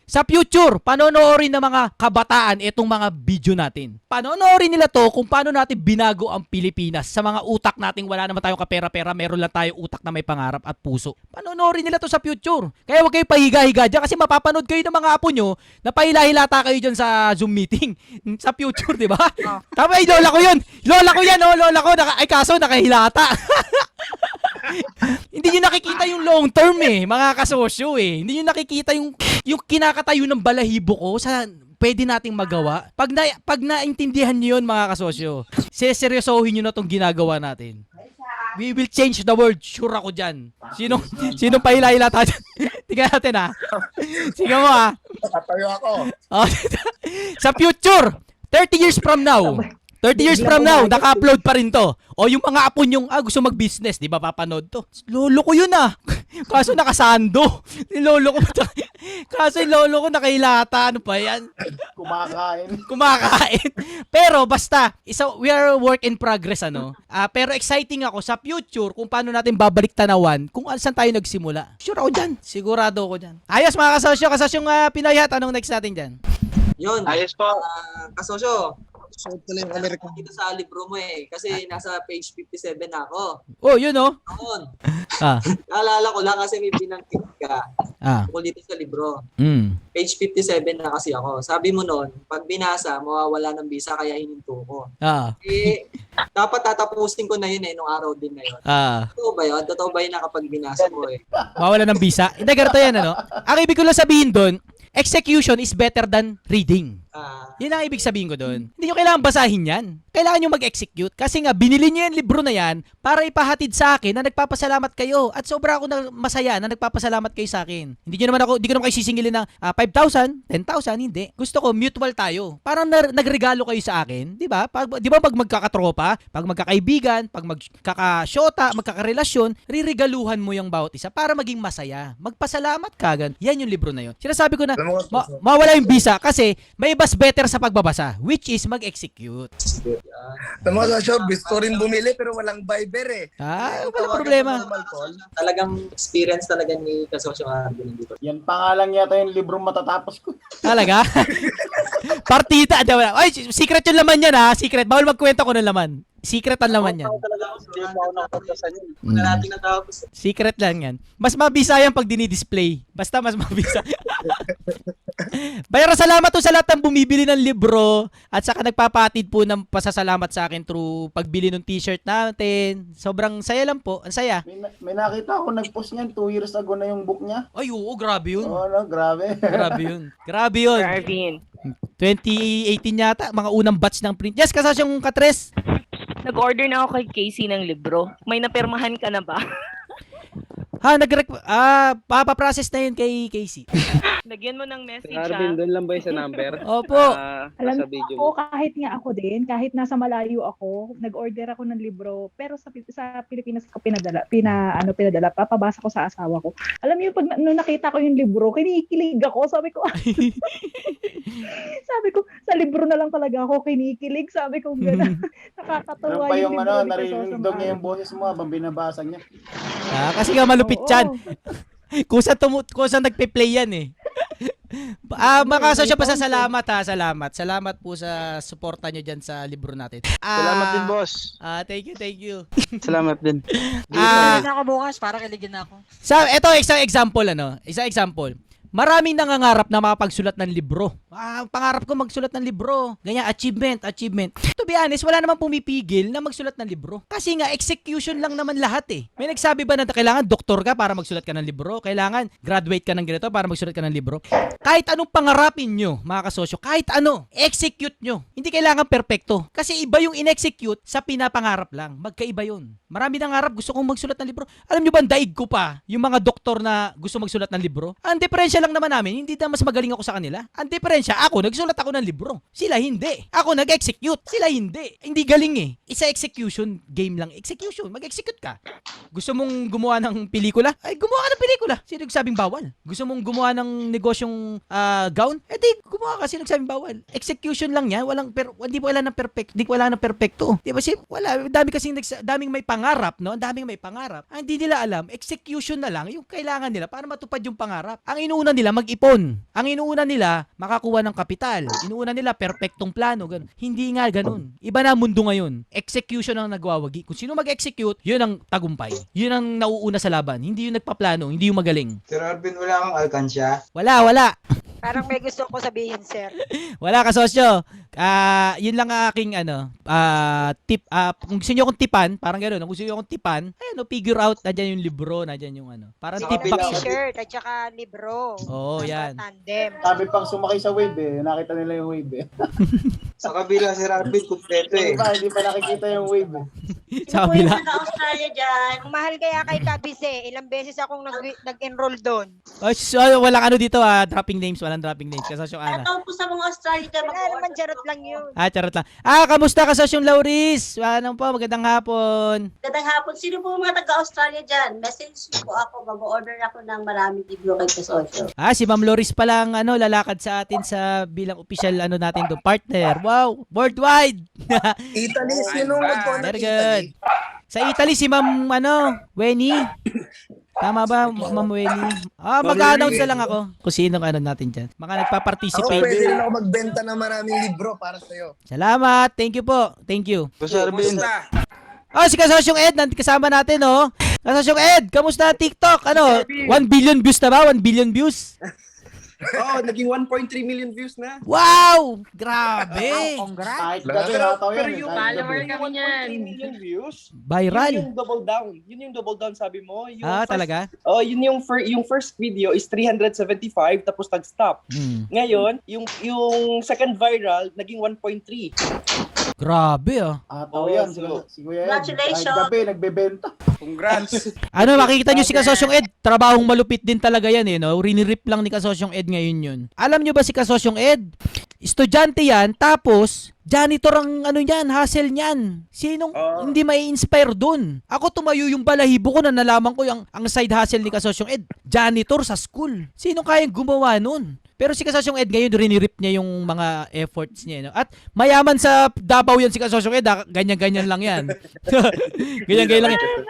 Sa future, panonoorin ng mga kabataan itong mga video natin. Panonoorin nila to kung paano natin binago ang Pilipinas. Sa mga utak nating wala naman tayong kapera-pera, meron lang tayong utak na may pangarap at puso. Panonoorin nila to sa future. Kaya huwag kayo pahiga-higa dyan kasi mapapanood kayo ng mga apo nyo na pahila-hilata kayo dyan sa Zoom meeting. Sa future, di ba? Tama, lola ko yun. Lola ko yan, oh. Lola ko. Kaso nakahilata. Hindi nyo nakikita yung long term eh, mga kasosyo eh. Hindi nyo nakikita yung kinakatayo ng balahibo ko sa pwede nating magawa. Pag naintindihan nyo yun, mga kasosyo, seryosohin nyo na tong ginagawa natin. We will change the world. Sure ako dyan. Sinong pahila-hila tayo dyan? Tingnan natin ha. Sige mo ha. Tatayo ako. Sa future, 30 years from now, naka-upload pa rin to. O yung mga apo nyong gusto mag-business, di ba papanood to? Lolo ko yun Kaso nakasando. Kaso yung lolo ko nakahilata. Ano pa yan? Kumakain. Pero basta, we are a work in progress pero exciting ako sa future kung paano natin babalik tanawan kung saan tayo nagsimula. Sure ako dyan. Sigurado ako dyan. Ayos mga kasosyong Pinayhat. Anong next natin dyan? Yun. Ayos po. Kasosyo. Suot ko lang yung American. Dito sa libro mo kasi nasa page 57 na ako. Oh, yun oh. Noon. Naalala ko lang kasi may binanggit ka. Tungkol dito sa libro. Page 57 na kasi ako. Sabi mo noon, pag binasa, mawawala ng visa kaya hininto ko. Dapat tatapusin ko na yun nung araw din na yun. Totoo ba yun? Totoo ba yun na kapag binasa mo mawawala ng visa? Hindi, ganito yan Ang ibig ko lang sabihin doon, execution is better than reading. Yun ang ibig sabihin ko doon. Hindi nyo kailangan basahin yan. Kailangan nyo mag-execute. Kasi nga, binili nyo yung libro na yan para ipahatid sa akin na nagpapasalamat kayo. At sobra ako masaya na nagpapasalamat kayo sa akin. Hindi ko naman kayo sisingilin ng 5,000, 10,000, hindi. Gusto ko, mutual tayo. Parang nagregalo kayo sa akin. Di ba? Di ba pag magkakatropa, pag magkakaibigan, pag magkakasyota, magkakarelasyon, riregaluhan mo yung bawat isa para maging masaya. Magpasalamat ka. Yan yung libro na yun. Sinasabi ko na, mawala yung visa kasi may mas better sa pagbabasa, which is mag-execute. Mga kasosyo, gusto rin bumili pero walang Viber eh. Wala problema. Talagang experience talaga ni Kasosyo Arvin dito. Yan pa nga lang yata yung libro matatapos ko. Talaga? Partita. Ay, secret yung laman yan Secret. Bawal magkwento ko ng laman. Secret ang laman yan. Secret lang yan. Mas mabisa yan pag dinidisplay. Basta mas mabisa. Bayara salamat po sa lahat ng bumibili ng libro at saka nagpapatid po ng pasasalamat sa akin through pagbili ng t-shirt natin. Sobrang saya lang po. Ang saya. May nakita ako nag-post niyan 2 years ago na yung book niya. Ay, oo, grabe yun. Grabe. Grabe yun. 2018 yata, mga unang batch ng print. Yes, kasasyong Katres. Nag-order na ako kay Casey ng libro. May napirmahan ka na ba? Papaprocess na yun kay Casey. Lagyan mo ng message Arvin, doon lang ba yung sa number? Opo. Alam sa mo video ako, kahit nga ako din, kahit nasa malayo ako, nag-order ako ng libro, pero sa Pilipinas ko pinadala, papabasa ko sa asawa ko. Alam mo yung pag nung nakita ko yung libro, kinikilig ako, sabi ko, sa libro na lang talaga ako kinikilig, sabi ko, gano'n. Nakakatawa pa yung libro. Narinig daw niya yung boses mo habang binabasa niya. Kasi nga malupit yan. Kusa nagpe-play yan eh. Makasosyo pa sa salamat Salamat po sa suporta nyo dyan sa libro natin. Salamat din, boss. Thank you. Salamat din. Ako bukas para kiligin na ako. Ito isang example Isang example. Maraming nangangarap na makapagsulat ng libro. Pangarap ko magsulat ng libro. Ganyan, achievement. To be honest, wala namang pumipigil na magsulat ng libro. Kasi nga, execution lang naman lahat eh. May nagsabi ba na kailangan doktor ka para magsulat ka ng libro? Kailangan graduate ka ng ganito para magsulat ka ng libro? Kahit anong pangarapin nyo, mga kasosyo, kahit ano, execute nyo. Hindi kailangan perfecto. Kasi iba yung in-execute sa pinapangarap lang. Magkaiba yun. Marami nang harap, gusto kong magsulat ng libro. Alam nyo ba, daig ko pa yung mga doktor na gusto magsulat ng libro. Ang diferensya lang naman namin, hindi na mas magaling ako sa kanila. Ang diferensya, ako, nagsulat ako ng libro. Sila hindi. Ako, nag-execute. Sila hindi. Hindi galing eh. Isa execution game lang. Execution. Mag-execute ka. Gusto mong gumawa ng pelikula? Ay, gumawa ka ng pelikula. Sino nagsabing bawal? Gusto mong gumawa ng negosyong gown? Eh di, gumawa ka. Sino nagsabing bawal? Execution lang yan. Hindi po wala ng perfect. Hindi ko wala ng perfecto. Di ba siya? Wala. Daming may pangarap, no? Daming may pangarap. Ang hindi nila alam, execution na lang yung kailangan nila para matupad yung pangarap. Ang inuuna nila, mag-ipon. Ang inuuna nila, makakuha ng kapital. Inuuna nila, perfectong plano. Ganun. Hindi nga ganun. Iba na mundo ngayon. Execution ang nagwawagi. Kung sino mag-execute, yun ang tagumpay. Yun ang nauuna sa laban. Hindi yung nagpaplano, hindi yung magaling. Sir Arvin, wala kang alkansya? Wala. Parang may gusto ko sabihin, sir. Wala ka, sosyo. Yun lang ang aking tip. Kung gusto niyo akong tipan, parang gano'n. Kung gusto niyo akong tipan, figure out, nandiyan yung libro, nandiyan yung Parang Sa tip kabila, box. T-shirt at saka libro. Oo, yan. Tandem. Sabi pang sumakay sa wave eh. Nakita nila yung wave eh. Sa kabila, Sir Arvin, kumpleto eh. Hindi pa nakikita yung wave eh. Sa kabila. Australia dyan. Ang mahal kaya kay Kabise, ilang beses akong nag-enroll doon. Walang dito dropping names, walang dropping names. Kasosyong Ana. Ito po sa mga Australia dyan. Wala naman, charot lang yun. Charot lang. Kamusta kasosyong Lauris? Anong po, magandang hapon. Magandang hapon. Sino po mga taga-Australia dyan? Message niyo po ako. Mag-order ako ng maraming libro kay Kasosyo. Si Ma'am Lauris pa lang lalakad sa atin sa bilang official natin doon, partner. Wow, worldwide. Italy, sino nagkuhan ng Very Italy? good. Sa Italy si Ma'am Weni. Tama ba, Ma'am Weni? Mag-announce na lang ako kung sino natin dyan. Mga Ako nagpa-participate. pwede rin ako magbenta ng maraming libro para sa'yo. Salamat. Thank you po. Thank you. Boss Arvin. Si Kasosyong Ed, kasama natin, Kasosyong Ed, kamusta TikTok? 1 billion views na ba? 1 billion views? Naging 1.3 million views na. Wow! Grabe! Kahit gabi nataw yan. Pero yung follower kami niyan. 1.3 million views, Viral. yun yung double down. Yun yung double down sabi mo. Yung Talaga? Yun yung first video is 375 tapos nag-stop. Ngayon, yung second viral naging 1.3. Grabe Ataw yan. Si Kuya Ed. Congratulations. Kahit gabi, nagbebenta. Congrats. Makikita nyo si Kasosyong Ed, trabahong malupit din talaga yan Rinirip lang ni Kasosyong Ed ngayon yun. Alam nyo ba si Kasosyong Ed? Estudyante yan, tapos janitor ang hustle niyan. Sinong hindi may inspire dun? Ako tumayo yung balahibo ko na nalaman ko ang side hustle ni Kasosyong Ed. Janitor sa school. Sino kayang gumawa nun? Pero si Kasosyong Ed ngayon, rinirip niya yung mga efforts niya. At mayaman sa Davao yan si Kasosyong Ed. Ganyan-ganyan lang yan. Ganyan-ganyan lang yan.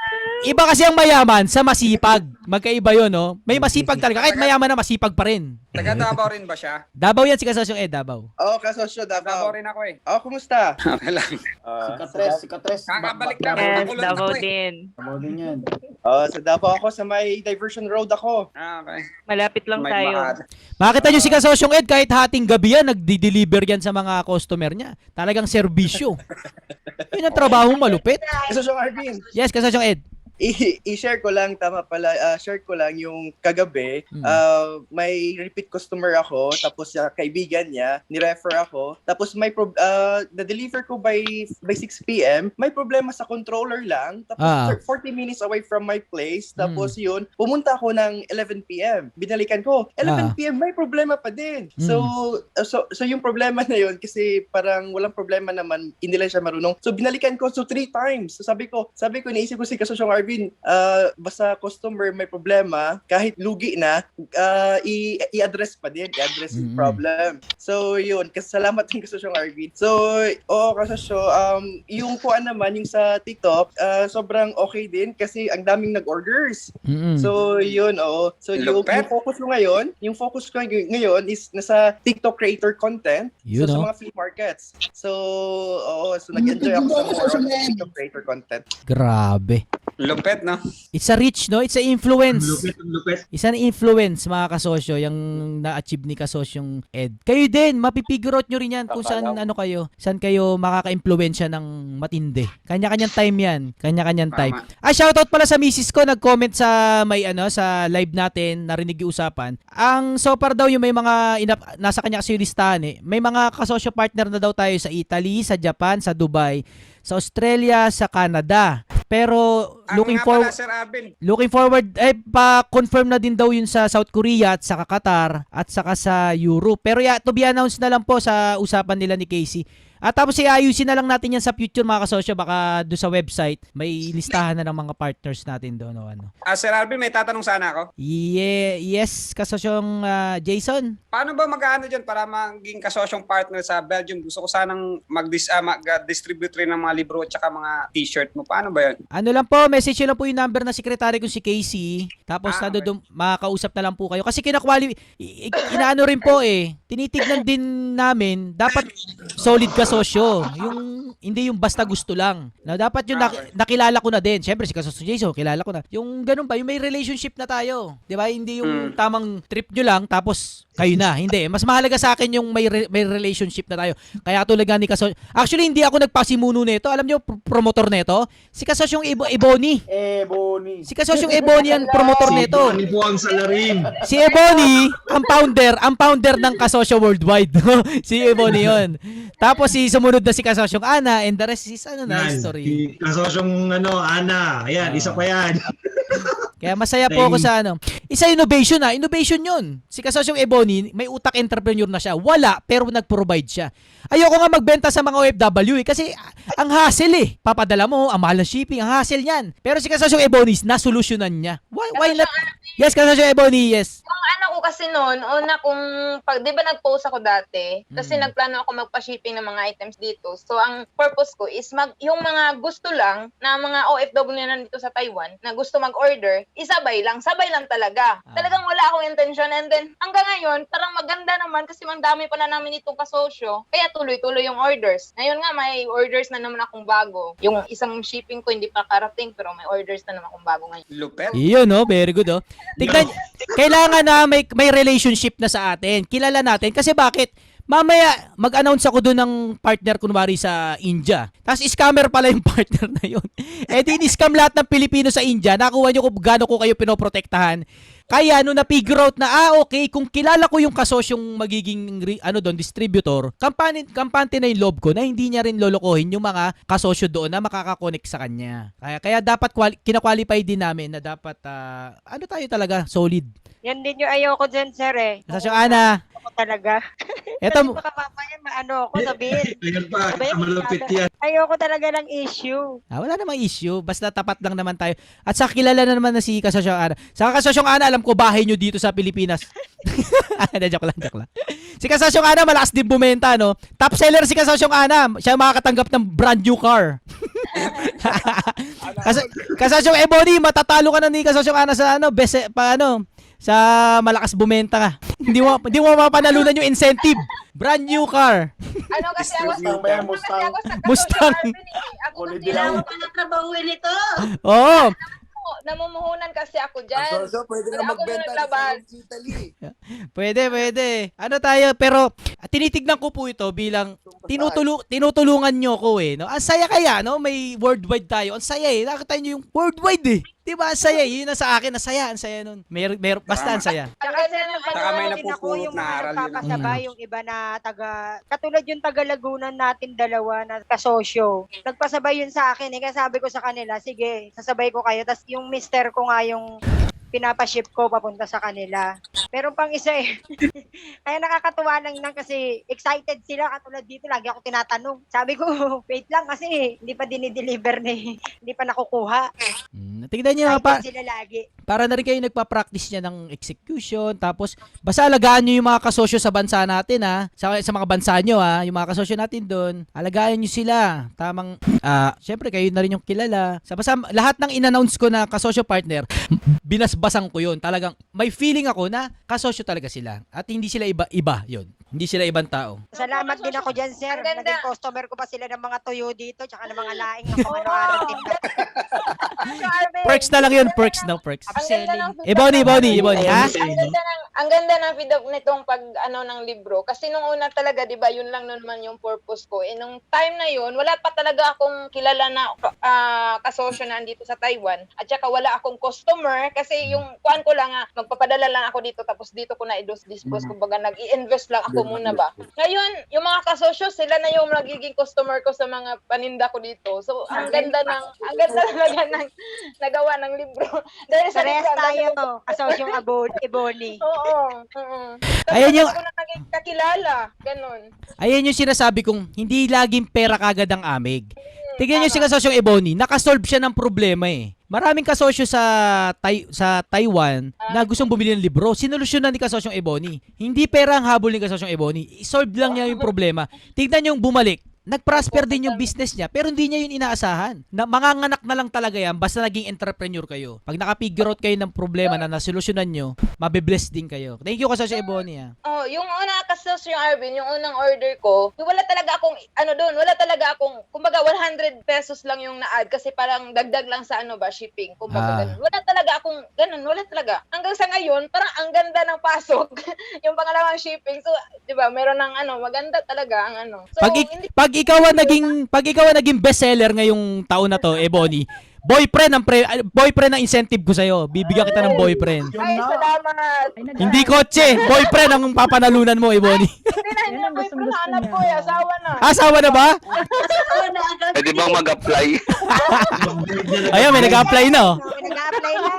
Iba kasi ang mayaman sa masipag. Magkaiba yun, May masipag talaga. Kahit mayaman na, masipag pa rin. Taga Davao rin ba siya? Davao yan si Kasosyong Ed, Davao. Oo, Kasosyo, Davao rin ako eh. Kumusta? Okay lang. Si Katres. Kakabalik lang. Yes, Nakulot Davao ako eh. din. Davao din yan. Sa Davao ako, sa may Diversion Road ako. Okay. Malapit lang May tayo. mahal. Makita nyo si Kasosyong Ed, kahit hating gabi yan, nagdi-deliver yan sa mga customer niya. Talagang serbisyo. Yun ang trabahong malupit. Kasosyo Arvin, Yes, Kasosyong Ed. i-share ko lang, tama pala, share ko lang yung kagabi, may repeat customer ako, tapos kaibigan niya, ni-refer ako, tapos na-deliver ko by 6 p.m., may problema sa controller lang, tapos 40 minutes away from my place, tapos yun, pumunta ako ng 11 p.m., binalikan ko, 11 p.m., may problema pa din. So yung problema na yun, kasi parang walang problema naman, hindi lang siya marunong. So binalikan ko, 3 times. So sabi ko, iniisip ko si Kasosyong Arvin, basta customer may problema, kahit lugi na, i-address pa din, i-address yung problem. So yun, salamat din Kasosyong Arvin. So, Kasosyo, yung kuan naman, yung sa TikTok, sobrang okay din kasi ang daming nag-orders. So yun, So yung focus ko ngayon, is nasa TikTok creator content, sa mga flea markets. So nag-enjoy ako sa more on TikTok creator content. Grabe. Lupet, no? It's a reach, no? It's a influence. Lupit. It's an influence, mga kasosyo, yung na-achieve ni kasosyong Ed. Kayo din, mapipigure out nyo rin yan kung saan, saan kayo makaka-impluwensya ng matindi. Kanya-kanyang time yan. Kanya-kanyang time. Shoutout pala sa misis ko, nag-comment sa sa live natin, narinig yung usapan. Ang so far daw yung may mga, nasa kanya kasi yung listahan may mga kasosyo partner na daw tayo sa Italy, sa Japan, sa Dubai, sa Australia, sa Canada. Pero looking forward pa-confirm na din daw yun sa South Korea at sa Qatar at saka sa Europe. Pero to be announced na lang po sa usapan nila ni Casey. At tapos iayusin na lang natin yan sa future, mga kasosyo. Baka doon sa website may listahan na ng mga partners natin doon. Sir Alvin, may tatanong sana ako. Yes, kasosyong Jason. Paano ba mag-ano dyan para maging kasosyong partner sa Belgium? Gusto ko sanang mag-distribute rin ng mga libro at saka mga t-shirt mo. Paano ba yan? Ano lang po, message nyo lang po yung number na sekretary ko si Casey. Tapos makakausap na lang po kayo. Kasi inaano rin po tinitignan din namin, dapat solid kasosyo. Hindi yung basta gusto lang. Na dapat yung nakilala ko na din. Siyempre si kasosyo Jason, kilala ko na. Yung ganun ba, yung may relationship na tayo. 'Di ba? Hindi yung tamang trip nyo lang tapos kayo na. Hindi. Mas mahalaga sa akin yung may relationship na tayo. Kaya tulad ni kasosyo. Actually, hindi ako nagpasimuno nito. Alam nyo, promotor nito. Si kasosyong Ebony. Si kasosyong Ebony ang promotor nito. Si Buang Salarin. Si Ebony, ang founder ng Kasosyo Worldwide. Si Ebony yun. Tapos sumunod na si Kasosyong Ana and the rest is history. Si Kasosyong Ana. Ayan, isa pa yan. Kaya masaya po ako sa Isa innovation Innovation yun. Si Kasosyong Ebony, may utak entrepreneur na siya. Wala, pero nag-provide siya. Ayoko nga magbenta sa mga OFW kasi ang hassle Papadala mo, ang mahal na shipping, ang hassle niyan. Pero si Kasosyong Ebony, nasolusyonan niya. Why not? Yes, Kasosyong Ebony, yes. Yung ko kasi noon, di ba nag-post ako dati, kasi nagplano ako magpa-shipping ng mga items dito. So, ang purpose ko is yung mga gusto lang na mga OFW na nandito sa Taiwan, na gusto mag-order, sabay lang talaga. Talagang wala akong intention. And then, hanggang ngayon, parang maganda naman kasi mang dami pala namin itong kasosyo. Kaya tuloy-tuloy yung orders. Ngayon nga, may orders na naman akong bago. Yung isang shipping ko hindi pa karating, pero may orders na naman akong bago ngayon. Lupet. Iyon, very good, Tignan, kailangan na may relationship na sa atin. Kilala natin. Kasi bakit? Mamaya, mag-announce ako doon ng partner kunwari sa India. Tapos scammer pala yung partner na yun. Din-scam lahat ng Pilipino sa India. Nakuha nyo kung gaano ko kayo pinoprotektahan. Kaya na-figure out na, okay, kung kilala ko yung kasosyong magiging distributor, kampante na yung loob ko na hindi niya rin lolokohin yung mga kasosyo doon na makakakonect sa kanya. Kaya dapat kina-qualify din namin na dapat, tayo talaga, solid. Yan din yung ayoko dyan, sir Kasosyong Ana. Ako talaga. Eto, baka mamaya ako sabihin. Ayan pa, malupit yan. Ayoko talaga ng issue. Wala namang issue. Basta tapat lang naman tayo. At sa kilala na naman na si Kasosyong Ana. Sa Kasosyong Ana, alam ko bahay nyo dito sa Pilipinas. Joke lang. Si Kasosyong Ana, malakas din bumenta, Top seller si Kasosyong Ana. Siya makakatanggap ng brand new car. Kasosyong Ebony, matatalo ka na ni Kasosyong Ana sa sa malakas bumenta ka. Hindi mo mapanalunan yung incentive. Brand new car. Kasi ako Mustang. Ako kailangan pa na trabahuin ito. Oo. Namumuhunan kasi ako dyan. Pwede na magbenta sa Italy. Pwede. Pero tinitignan ko po ito bilang tinutulungan nyo ko Ang saya kaya, may worldwide tayo. Ang saya Nakita nyo yung worldwide Diba? Ang saya Yun na sa akin. Ang saya nun. Basta ang saya. Saka may napupulot na aral yun. Nagpapasabay yung iba na katulad yung taga Laguna natin dalawa na kasosyo. Nagpasabay yun sa akin Kaya sabi ko sa kanila, sige, sasabay ko kayo. Tapos yung mister ko nga yung pinapaship ko papunta sa kanila. Meron pang isa Kaya nakakatuwa lang kasi excited sila. Katulad dito, lagi ako tinatanong. Sabi ko, wait lang kasi hindi pa dinideliver hindi pa nakukuha. Tignan nyo sila lagi. Para na rin kayo nagpa-practice niya ng execution. Tapos, basta alagaan nyo yung mga kasosyo sa bansa natin sa mga bansa nyo yung mga kasosyo natin doon. Alagaan nyo sila. Tamang, syempre kayo na rin yung kilala. Basta lahat ng in-announce ko na kasosyo partner, binasbas nabasang ko yun. Talagang may feeling ako na kasosyo talaga sila. At hindi sila iba yun. Hindi sila ibang tao. Salamat din ako dyan, sir. Naging customer ko pa sila ng mga tuyo dito, tsaka ng mga laing ng mga ano tinda. Perks na lang yun, perks, no perks. Upselling. Ebony, ha? Ang ganda ng feed nitong pag ano ng libro kasi nung una talaga 'di ba yun lang naman yung purpose ko. Nung time na yun, wala pa talaga akong kilala na kasosyo na dito sa Taiwan. At saka wala akong customer kasi yung kuan ko lang magpapadala lang ako dito tapos dito ko na i-dispose kumbaga nag-i-invest lang ako muna ba. Ngayon, yung mga kasosyo sila na yung magiging customer ko sa mga paninda ko dito. So ang ganda talaga ng nagawa ng libro. Dahil sa Parehas libro, tayo, kasosyong Ebony. Oo. Ayan yung ako na naging kakilala. Ganon. Ayan yung sinasabi kong hindi laging pera kagad ang amig. Tignan nyo si kasosyong Ebony, nakasolve siya ng problema eh. Maraming kasosyo sa Taiwan na gustong bumili ng libro. Sinolusyonan ni kasosyong Ebony. Hindi pera ang habol ni kasosyong Ebony. I-solve lang niya yung problema. Tignan nyo yung bumalik. Nag-prosper din yung business niya pero hindi niya yun inaasahan. Na manganganak na lang talaga yan basta naging entrepreneur kayo. Pag nakapigure out kayo ng problema na nasolusyonan nyo, mabibless din kayo. Thank you kasosyo Ebony. Oh, yung una kasosyo yung Arvin, yung unang order ko, wala talaga akong wala talaga akong kumbaga 100 pesos lang yung na-add kasi parang dagdag lang sa shipping. Kumbaga ganun. Wala talaga akong ganun, wala talaga. Hanggang sa ngayon, parang ang ganda ng pasok yung pangalawang shipping. So, 'di ba, meron ng maganda talaga ang So, pag ikaw ang naging bestseller ngayong taon na to, Ebony, boyfriend ang incentive ko sa'yo. Bibigyan kita ng boyfriend. Ay, salamat. Hindi kotse, boyfriend ang papanalunan mo, Ebony. Hindi na boyfriend na anak ko, asawa na. Asawa na ba? Pwede bang mag-apply? Ayun, may nag-apply na. Nag-apply na.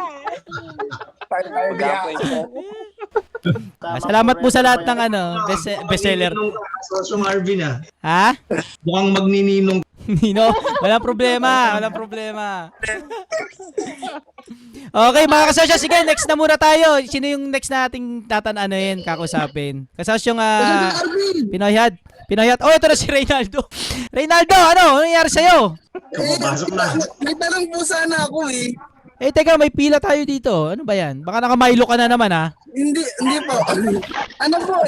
Salamat po sa lahat ng bestseller. Kasosyong Arvin Ha? Mukhang magnininong. Nino, walang problema. Okay, mga kasosyo, sige, next na muna tayo. Sino yung next nating kakusapin? Kasosyong Pinoyhad. Oh, ito na si Reynaldo. Reynaldo, ano nangyari sa'yo? Pasok na. May tanong po sana ako Teka, may pila tayo dito. Ano ba yan? Baka naka-Milo ka na naman, ha? Hindi po. Ano po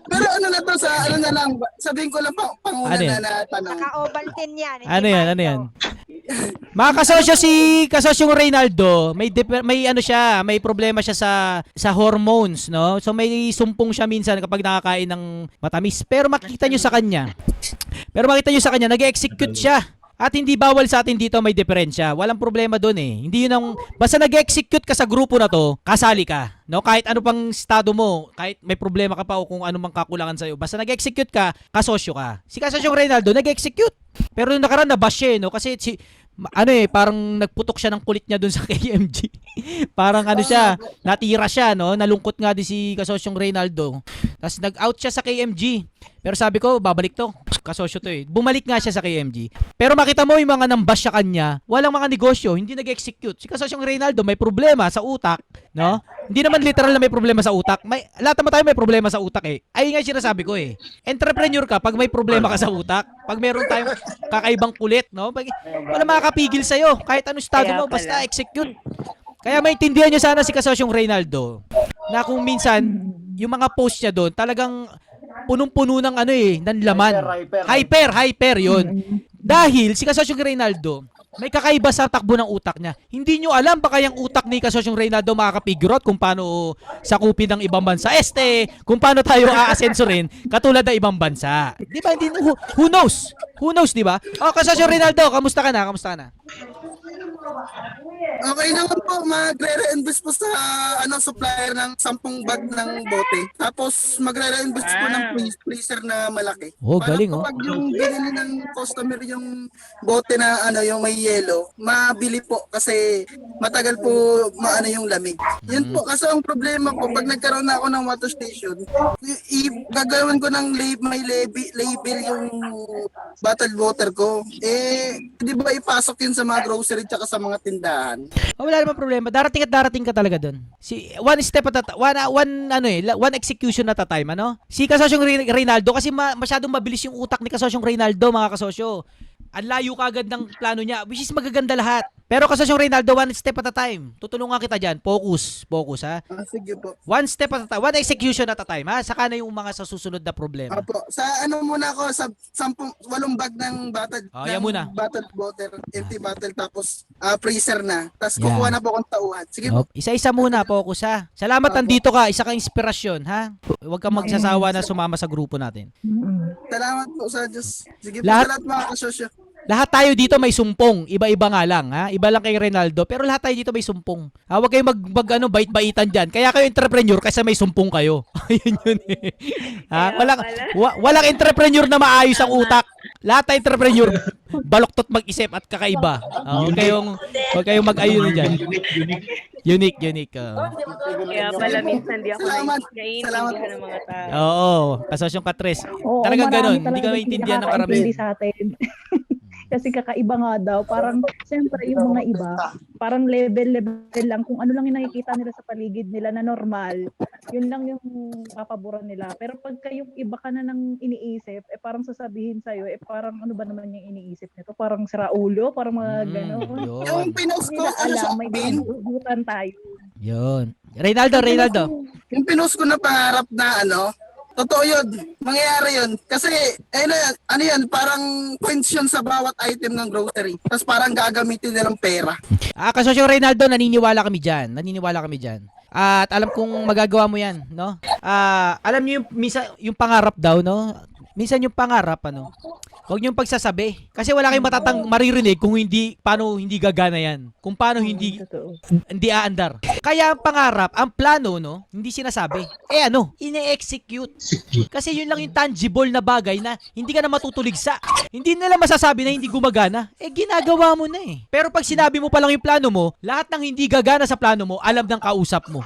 Pero na to sa na lang, sabihin ko lang panguna na tanong. Naka-Ovaltine yan. Ano yan? Mga kasosyo, si kasosyong Reynaldo, may problema siya sa hormones, no? So may sumpong siya minsan kapag nakakain ng matamis. Pero makikita nyo sa kanya, nag-execute siya. At hindi bawal sa atin dito may diferensya. Walang problema doon Hindi yun ang basta nag-execute ka sa grupo na to, kasali ka. No, kahit ano pang estado mo, kahit may problema ka pa o kung ano mang kakulangan sa iyo, basta nag-execute ka, kasosyo ka. Si kasosyong Reynaldo nag-execute. Pero nung nakaraan nabash siya, no, kasi parang nagputok siya ng kulit niya doon sa KMG. Parang natira siya, no? Nalungkot nga din si kasosyong Reynaldo. Tapos nag-out siya sa KMG. Pero sabi ko, babalik to. Kasosyo to Bumalik nga siya sa KMG. Pero makita mo yung mga nambash sa kanya, walang mga negosyo, hindi nag-execute. Si kasosyong Reynaldo may problema sa utak, no? Hindi naman literal na may problema sa utak. Lahat naman tayo may problema sa utak Ayun nga sinasabi ko Entrepreneur ka pag may problema ka sa utak. Pag meron tayong kakaibang kulit, no? Wala makakapigil sa'yo. Kahit anong estado mo, basta execute. Kaya maintindihan nyo sana si kasosyong Reynaldo na kung minsan, yung mga post niya doon, talagang punong-puno ng ng laman. Hyper yun. Dahil si kasosyong Reynaldo, may kakaiba sa takbo ng utak niya. Hindi nyo alam baka yung utak ni kasosyong Reynaldo makakapigure out kung paano sakupin ng ibang bansa. Kung paano tayo aasensorin katulad ng ibang bansa. Di ba? Who knows? Who knows, di ba? Kasosyong Reynaldo, kamusta ka na? Okay naman po, magre-reinvest po sa supplier ng 10 bag ng bote. Tapos magre-reinvest po ng freezer na malaki. Galing Pag yung binili ng customer yung bote na yung may yellow, mabili po kasi matagal po yung lamig. Yun po, kasi ang problema ko pag nagkaroon na ako ng water station, gagawin ko ng may label yung bottled water ko. Di ba ipasok yun sa mga grocery tsaka sa mga tindahan? Wala naman problema. Darating ka talaga doon. One step at one execution at a time, ano? Si kasosyong Reynaldo kasi masyadong mabilis yung utak ni kasosyong Reynaldo, mga kasosyo. Ang layo kagad ng plano niya, which is magaganda lahat. Pero kasosyong Reynaldo, one step at a time. Tutulungan kita dyan. Focus ha. Sige po. One step at a time. One execution at a time ha. Saka na yung mga sa susunod na problema. Opo. Sa ano muna ako, sa 8 bag ng bottle, yan muna. bottle water, empty bottle, tapos freezer na. Tapos Yan. kukuha na po akong tauhan. Sige po. Isa-isa muna, focus ha. Salamat, nandito ka. Isa kang inspirasyon ha. Huwag kang magsasawa na sumama sa grupo natin. Salamat po sa Diyos. Sige po Lahat- sa lahat mga kasosyo. Lahat tayo dito may sumpong. Iba-iba nga lang, ha? Iba lang kay Reynaldo, pero lahat tayo dito may sumpong. Huwag kayong bait-baitan diyan. Kaya kayo entrepreneur kasi may sumpong kayo. Ayun yun eh. Ha? Walang entrepreneur na maayos ang utak. Lahat tayo entrepreneur baloktot mag-isip at kakaiba. Huwag kayong mag-ayun diyan. Unique. Kaya pala minsan di ako naiintindihan ng mga tao. Oo, kasosyong Katres. Oo, Talagang marami ganun. Hindi ka talagang maintindihan ng nakakaintindi karamihan. sa atin. Kasi kakaiba nga daw. Parang, siyempre, yung mga iba, parang level lang. Kung ano lang yung nakikita nila sa paligid nila na normal, yun lang yung papaboran nila. Pero pagka yung iba ka na nang iniisip, parang sasabihin sa'yo, parang ano ba naman yung iniisip nito? Parang siraulo, parang mga gano'n. Yung pinost ko, ano sa may bin? butan tayo. Yun. Reynaldo. Yung pinost ko na pangarap na totoo yun. Mangyayari yun. Kasi, ano yan, parang points yun sa bawat item ng grocery. Tapos parang gagamitin nilang pera. Kasosyo Reynaldo, naniniwala kami dyan. At alam kong magagawa mo yan, no? Alam niyo yung pangarap daw, no? Minsan yung pangarap, huwag niyong pagsasabi. Kasi wala kayong maririnig kung paano hindi gagana yan. Kung paano hindi aandar. Kaya ang pangarap, ang plano, no? Hindi sinasabi. Ine-execute. Kasi yun lang yung tangible na bagay na hindi ka na matutuligsa. Hindi nila masasabi na hindi gumagana. Ginagawa mo na eh. Pero pag sinabi mo pa lang yung plano mo, lahat ng hindi gagana sa plano mo, alam ng kausap mo.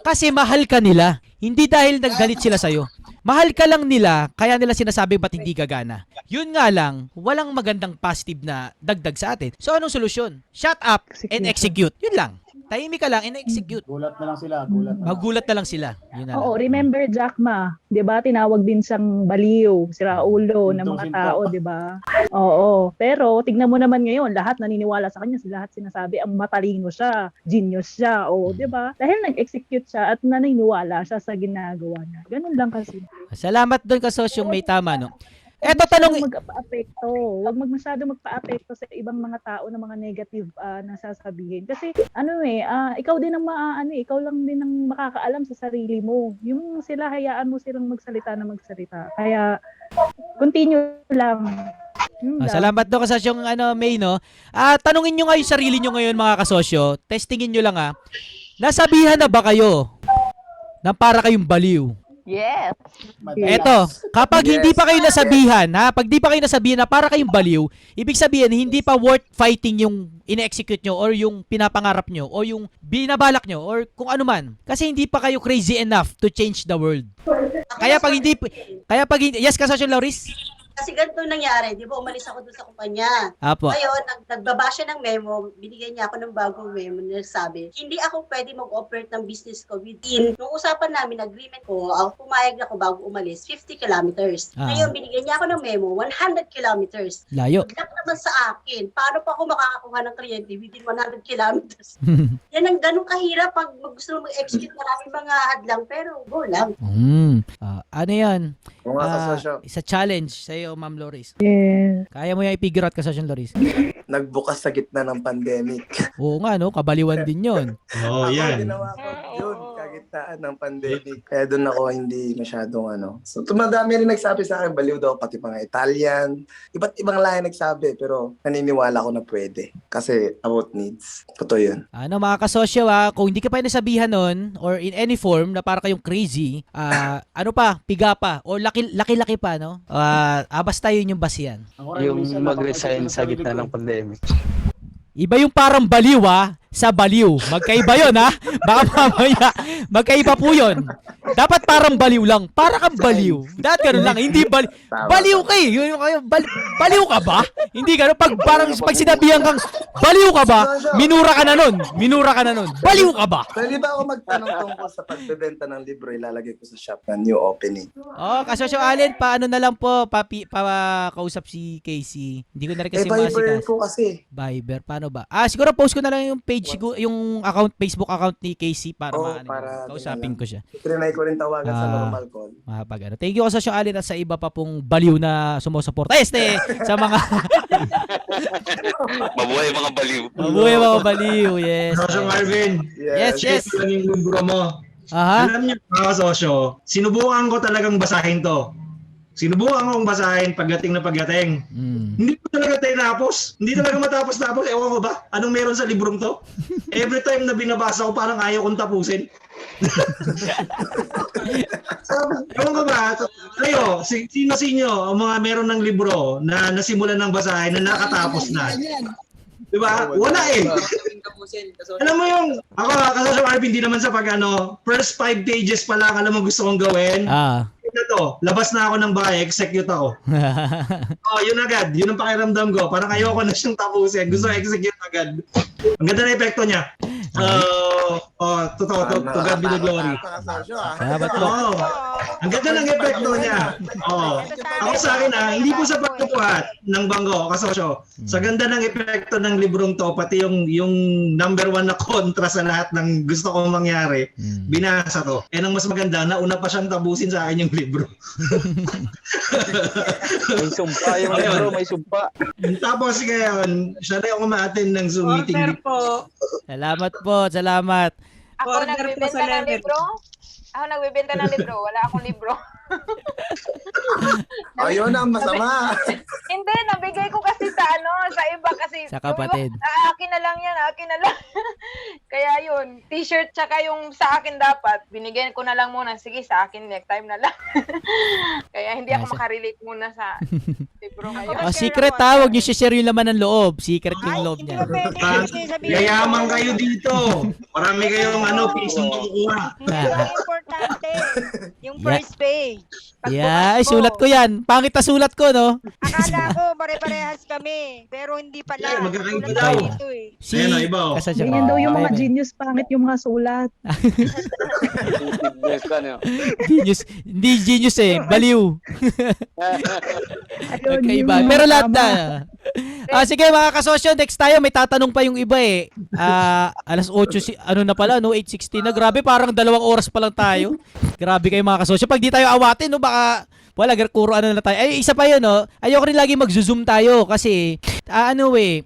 Kasi mahal ka nila. Hindi dahil naggalit sila sa'yo. Mahal ka lang nila, kaya nila sinasabi ba't hindi gagana. Yun nga lang, walang magandang positive na dagdag sa atin. So anong solusyon? Shut up and execute. Yun lang. Tahimik ka lang and execute. Gulat na lang sila. Magulat na lang sila. Yun na lang. Oo, remember Jack Ma, 'di ba? Tinawag din siyang baliw, siraulo ng mga tao, 'di ba? Oo, pero tignan mo naman ngayon, lahat naniniwala sa kanya, lahat sinasabi ang matalino siya, genius siya, 'di ba? Dahil nag-execute siya at naniniwala siya sa ginagawa niya. Ganun lang kasi. Salamat doon kasosyong may tama, no? Eto tanong magpa-apekto. Huwag masyado magpa-apekto sa ibang mga tao na mga negative na sasabihin. Kasi ikaw din ang ikaw lang din ang makakaalam sa sarili mo. Yung sila, hayaan mo silang magsalita. Kaya continue lang. Salamat doon kasosyong May, no? Tanungin nyo nga yung sarili nyo ngayon mga kasosyo. Testingin nyo lang nasabihan na ba kayo na para kayong baliw? Yes. Eto, kapag hindi pa kayo nasabihan, pag di pa kayo nasabihan na para kayong baliw, ibig sabihin hindi pa worth fighting yung ine-execute nyo or yung pinapangarap nyo or yung binabalak nyo or kung ano man. Kasi hindi pa kayo crazy enough to change the world. Kaya pag hindi, yes, kasosyo Lauris? Kasi ganito nangyari, di ba umalis ako doon sa kumpanya. Apo. Ngayon, nagbaba siya ng memo, binigyan niya ako ng bagong memo na sabi, hindi ako pwede mag-operate ng business ko within, nung usapan namin, agreement ko, pumayag na ako bago umalis, 50 kilometers. Ngayon, binigyan niya ako ng memo, 100 kilometers. Layo. Nagdak naman sa akin, paano pa ako makakakuha ng kliyente within 100 kilometers? Yan ang ganun kahirap pag gusto mo mag-execute, maraming mga hadlang, pero go lang. Ano yan? Isa challenge sa'yo, Ma'am Loris. Yeah. Kaya mo yung i-figure out ka sa Loris. Nagbukas sa gitna ng pandemic. Oo nga, no? Kabaliwan din yun. Oo, yan. Ginawa ko yun, kagitaan ng pandemic. Kaya doon ako hindi masyadong So, tumadami rin nagsabi sa akin, baliw daw, pati mga Italian. Iba't ibang lahi nagsabi, pero naniniwala ko na pwede. Kasi about needs. Totoo yun. Mga kasosyo, kung hindi ka pa nasabihan nun, or in any form, na para kayong crazy, piga pa, or laki-laki pa, no? Basta yun yung basihan. Yung mag-resign sa gitna ng pandemic. Iba yung parang baliw, sa baliw. Magkaiba yun, ha? Baka mamaya, magkaiba po yun. Dapat parang baliw lang. Para kang baliw. Dapat ganun lang. Hindi baliw. Baliw ka eh. Baliw ka ba? Hindi ganun. Pag sinabihan kang baliw ka ba, minura ka na nun. Minura ka na nun. Baliw ka ba? Pwede ba ako magtanong tungkol sa pagbebenta ng libro, ilalagay ko sa shop na new opening? Oh, Kasosyo Allen, paano na lang po kausap si Casey. Hindi ko na rin kasi Viber ko kasi. Viber, paano ba? Siguro post ko na lang yung page ko, yung Facebook account ni Casey para kausapin ko siya. Trinay ko rin tawagan sa normal call. Thank you Kasosyo Allen at sa iba pa pong baliw na sumusuporta. Sa mga Mabuhay mga baliw. Mabuhay mga baliw, yes. Kasosyo Marvin. Yes. Ito lang yung libro mo. Aha. Alam niyo mga kasosyo, sinubukan ko talagang basahin to. Sinubukan kong basahin pagdating. Hindi ko talaga tinapos. Hindi talaga matapos-tapos. Ewan ko ba? Anong meron sa librong to? Every time na binabasa ko, parang ayaw kong tapusin. Ewan ko ba? Kayo, sino ang mga meron ng libro na nasimulan ng basahin na nakatapos na? Diba? Wala eh. Alam mo yung, ako kasosyo Marvin, hindi naman sa first 5 pages pa lang, alam mo gusto kong gawin? Ito to, labas na ako ng bahay, execute ako. Yun agad, yun ang pakiramdam ko. Parang ayoko na siyang tapusin, gusto execute agad. Ang ganda na epekto niya. Totoo, to God be the glory. Salamat po. Ang ganda ng epekto niya. Ako sa akin hindi po sa pagkukuhat ng bangko, kasosyo. Sa ganda ng epekto ng librong to, pati yung number 1 na kontra sa lahat ng gusto kong mangyari, binasa to. Ang mas maganda, nauna pa siyang tapusin sa akin yung libro. May sumpa yung libro, may sumpa. Tapos ngayon, siya na yung umaattend ng Zoom meeting. Salamat po, salamat. Ako nagbibenta ng libro? Wala akong libro. Ayun ang masama. Hindi, nabigay ko kasi sa iba kasi. Sa kapatid. Akin na lang yan. Kaya yun, t-shirt tsaka yung sa akin dapat, binigyan ko na lang muna. Sige, sa akin next time na lang. Kaya hindi ako makarelate muna sa libro ngayon. Secret ha, huwag niyo share yung laman ng loob. Secret yung loob niya. Yayaman kayo dito. Marami kayong pisong kukuha. Ang importante, yung first page. Sulat ko yan. Pangit na sulat ko, no? Akala ko pare-parehas kami, pero hindi pala. Magkakaiba daw. Ganyan daw yung mga genius, pangit yung mga sulat. Genius. Hindi genius eh. Baliw. Magkaiba. Pero lahat na. Sige mga kasosyo, next tayo. May tatanong pa yung iba eh. Alas 8, na pala, no? 8:16 na. Grabe, parang 2 oras pa lang tayo. Grabe kayo mga kasosyo. Pag di tayo awatin, no? Baka kuro na tayo. Isa pa yun, no? Ayoko rin lagi mag-zoom tayo kasi,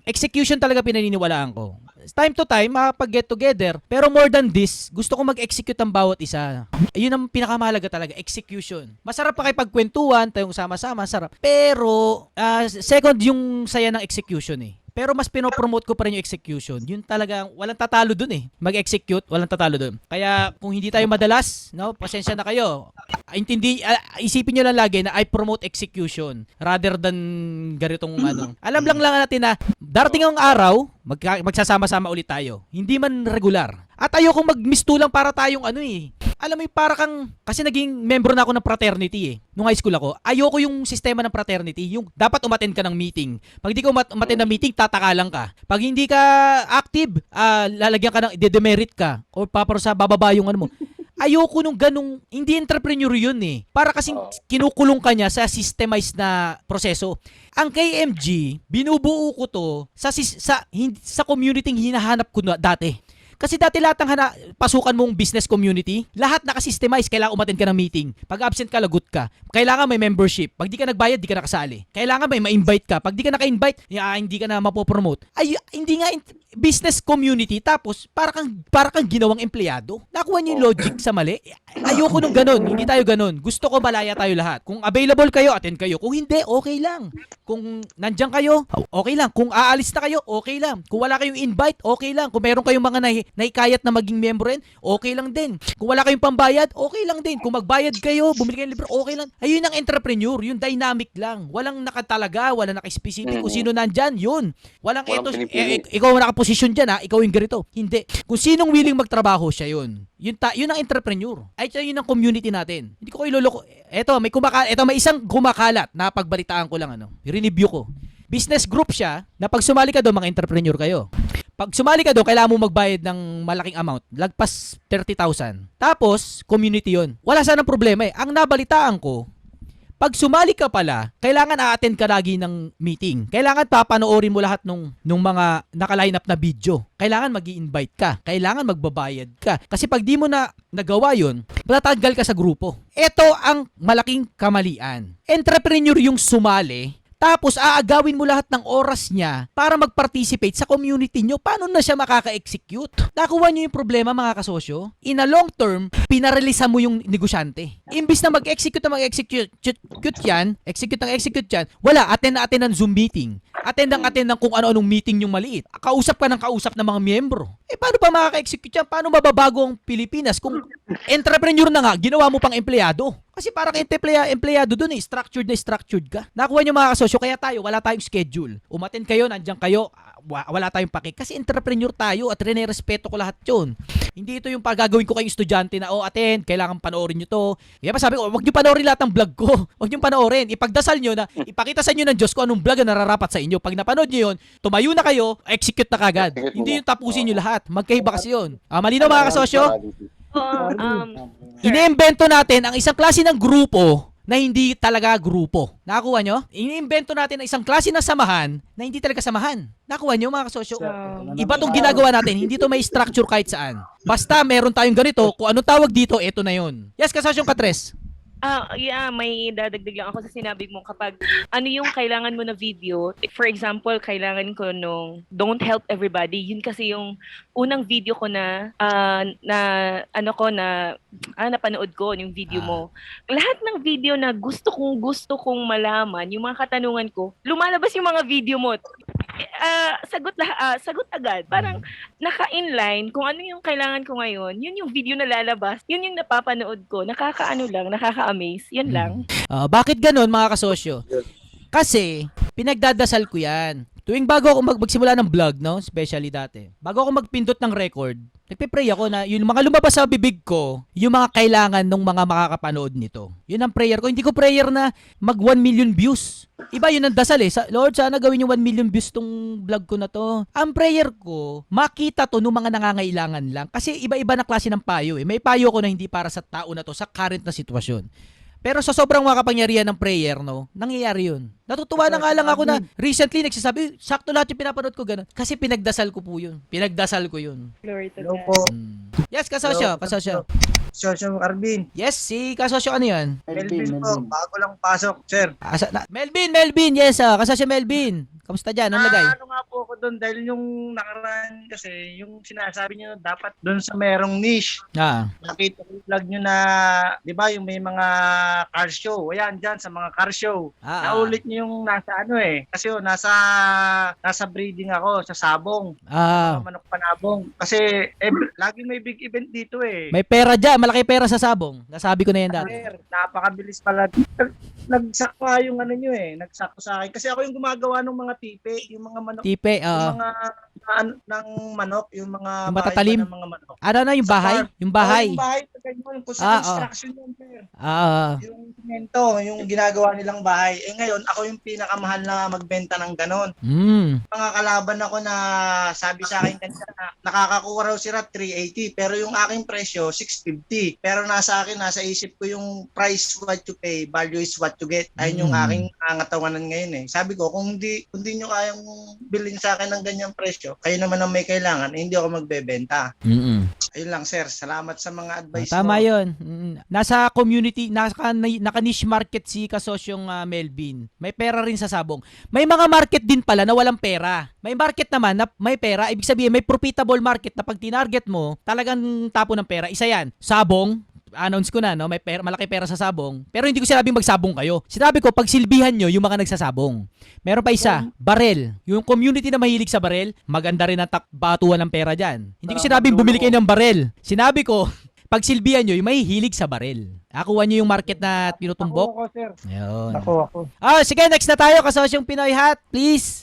execution talaga pinaniniwalaan ko. Time to time, makapag-get together. Pero more than this, gusto ko mag-execute ang bawat isa. Ayun ang pinakamahalaga talaga, execution. Masarap pa kayo pagkwentuhan, tayong sama-sama, sarap. Pero, second yung saya ng execution eh. Pero mas pinopromote ko pa rin yung execution. Yun talagang walang tatalo dun eh. Mag-execute, walang tatalo dun. Kaya kung hindi tayo madalas, no, pasensya na kayo. Isipin nyo lang lagi na I promote execution rather than ganitong Alam lang natin na darating ang araw, magsasama-sama ulit tayo. Hindi man regular. At ayokong magmistulang para tayong alam mo, para kang, kasi naging member na ako ng fraternity eh. Nung high school ako, ayoko yung sistema ng fraternity, yung dapat umattend ka ng meeting. Pag hindi ka umattend ng meeting, tataka lang ka. Pag hindi ka active, lalagyan ka ng demerit ka, o paparusa, bababa yung mo. Ayoko nung ganung, hindi entrepreneur yun eh. Para kasing kinukulong ka niya sa systemized na proseso. Ang KMG, binubuo ko to sa community hinahanap ko dati. Kasi dati lahat ng pasukan mong business community, lahat nakasystemize. Kailangan umattend ka ng meeting. Pag absent ka, lagot ka. Kailangan may membership. Pag di ka nagbayad, di ka nakasali. Kailangan may ma-invite ka. Pag di ka naka-invite, hindi ka na mapopromote. Hindi nga business community. Tapos, para kang ginawang empleyado. Nakuha niyo yung logic sa mali. Ayoko nung ganun. Hindi tayo ganun. Gusto ko malaya tayo lahat. Kung available kayo, attend kayo. Kung hindi, okay lang. Kung nandyan kayo, okay lang. Kung aalis na kayo, okay lang. Kung wala kayong invite, okay lang. Kung meron kayong mga naikayat na maging miyembro rin, okay lang din. Kung wala kayong pambayad, okay lang din. Kung magbayad kayo, bumili kayo ng libro, okay lang. Ayun ang entrepreneur, yung dynamic lang. Walang nakatalaga, walang naka-specific. Kung sino nandyan, yun. Walang ikaw ang nakaposisyon dyan, ha? Ikaw yung ganito. Hindi. Kung sinong willing magtrabaho, siya yun. Yun ang entrepreneur. Ay, yun ang community natin. Hindi ko kayo loloko. May isang kumakalat na pagbalitaan ko lang, review ko. Business group siya na pag sumali ka doon, mga entrepreneur kayo. Pag sumali ka doon, kailangan mo magbayad ng malaking amount. Lagpas 30,000. Tapos, community yun. Wala sanang problema eh. Ang nabalitaan ko, pag sumali ka pala, kailangan a-attend ka lagi ng meeting. Kailangan papanoorin mo lahat nung mga naka-line up na video. Kailangan mag-i-invite ka. Kailangan magbabayad ka. Kasi pag di mo na nagawa yun, matatanggal ka sa grupo. Ito ang malaking kamalian. Entrepreneur yung sumali, tapos aagawin mo lahat ng oras niya para mag-participate sa community nyo. Paano na siya makaka-execute? Nakuha nyo yung problema, mga kasosyo? In a long term, pinarelisa mo yung negosyante. Imbis na mag-execute yan, wala, attend ng Zoom meeting. Attend ng kung ano-anong meeting yung maliit. Kausap ka ng kausap ng mga miyembro. Paano pa makaka-execute yan? Paano mababago ang Pilipinas kung entrepreneur na nga, ginawa mo pang empleyado? Kasi parang empleyado dun structured ka. Nakuha nyo, mga kasosyo, kaya tayo, wala tayong schedule. Umattend kayo, nandiyan kayo, wala tayong paki. Kasi entrepreneur tayo at respeto ko lahat yun. Hindi ito yung pagagawin ko kayong estudyante na, attend, kailangan panoorin nyo to. Kaya pa sabi ko, wag nyo panoorin lahat ng vlog ko. Wag nyo panoorin. Ipagdasal nyo na, ipakita sa inyo ng Diyos kung anong vlog na nararapat sa inyo. Pag napanood nyo yun, tumayo na kayo, execute na kagad. Hindi yung tapusin nyo lahat. Magkahiba kasi yun. Malinaw, mga kasosyo? Iniimbento natin ang isang klase ng grupo na hindi talaga grupo. Nakakuha nyo? Iniimbento natin ang isang klase ng samahan na hindi talaga samahan. Nakakuha nyo, mga kasosyo? Iba tong ginagawa natin. Hindi to may structure kahit saan. Basta meron tayong ganito, kung anong tawag dito, eto na yun. Yes, kasosyong Katres? May dadagdag lang ako sa sinabi mo kapag ano yung kailangan mo na video. For example, kailangan ko nung Don't Help Everybody. Yun kasi yung unang video ko na napanood ko yung video mo. Lahat ng video na gusto kong malaman, yung mga katanungan ko, lumalabas yung mga video mo. Sagot agad. Parang naka-inline kung ano yung kailangan ko ngayon. Yun yung video na lalabas. Yun yung napapanood ko. Nakaka-amaze. Yan lang. Bakit ganun, mga kasosyo? Kasi, pinagdadasal ko yan. Tuwing bago ako magsimula ng vlog, especially dati, bago ako magpindot ng record, nagpe-pray ako na yung mga lumabas sa bibig ko, yung mga kailangan ng mga makakapanood nito. Yun ang prayer ko. Hindi ko prayer na mag 1 million views. Iba yun ang dasal eh. Lord, sana gawin yung 1 million views tong vlog ko na to. Ang prayer ko, makita to ng mga nangangailangan lang. Kasi iba-iba na klase ng payo eh. May payo ko na hindi para sa tao na to, sa current na sitwasyon. Pero sa sobrang makapangyarihan ng prayer, nangyayari yun. Natutuwa na nga lang ako na recently nagsasabi, sakto lahat yung pinapanood ko ganun. Kasi pinagdasal ko po yun. Pinagdasal ko yun. Glory to Hello God. po. Yes, kasosyo. Sosyo Arvin. Yes, si kasosyo ano yan? Melvin po, bago lang pasok, sir. Melvin, yes, kasosyo Melvin. Kamusta dyan? Anong lagay? Ano nga po ako doon dahil yung nakaraan kasi, yung sinasabi niyo dapat doon sa merong niche. Nakita ko yung vlog nyo na, di ba, yung may mga car show. Ayan, dyan sa mga car show. Naulit nyo yung nasa kasi nasa breeding ako sa Sabong. Manok Panabong. Kasi laging may big event dito eh. May pera dyan, malaki pera sa Sabong. Nasabi ko na yan dati. Napakabilis pala. Nagsakwa yung nagsakwa sa akin. Kasi ako yung gumagawa ng mga tipe, yung mga manok. Tipe, yung mga ng manok, yung mga matatalim. Ng mga manok. Ano na yung bahay? Yung bahay. Yung bahay, yung construction yun, sir. Yung semento, yung ginagawa nilang bahay. Ngayon, ako yung pinakamahal na magbenta ng ganon. Mga kalaban ako na sabi sa akin kanina na nakakakuha raw sila 380, pero yung aking presyo, 650. Pero nasa isip ko yung price what you pay, value is what you get. Ayun yung aking angatawanan ngayon eh. Sabi ko, kung hindi nyo kayang bilhin sa akin ng ganyang presyo, kayo naman ang may kailangan, hindi ako magbebenta. Ayun lang, sir. Salamat sa mga advice mo. Tama yun. Nasa community, naka-niche market si kasosyong Melvin. May pera rin sa Sabong. May mga market din pala na walang pera. May market naman na may pera. Ibig sabihin, may profitable market na pag tinarget mo, talagang tapo ng pera. Isa yan. Sabong, announce ko na, no, may malaki pera sa sabong. Pero hindi ko sinabing magsabong kayo. Sinabi ko, pagsilbihan nyo yung mga nagsasabong. Meron pa isa, barel. Yung community na mahilig sa barel, maganda rin ang batuan ng pera dyan. Hindi ko sinabing bumili kayo ng barel. Sinabi ko, pagsilbihan nyo yung mahihilig sa barel. Akuha nyo yung market na tinutumbok. Ako, sir. Ayun. Ako. Sige, next na tayo. Kasosyong Pinoy Hat, please.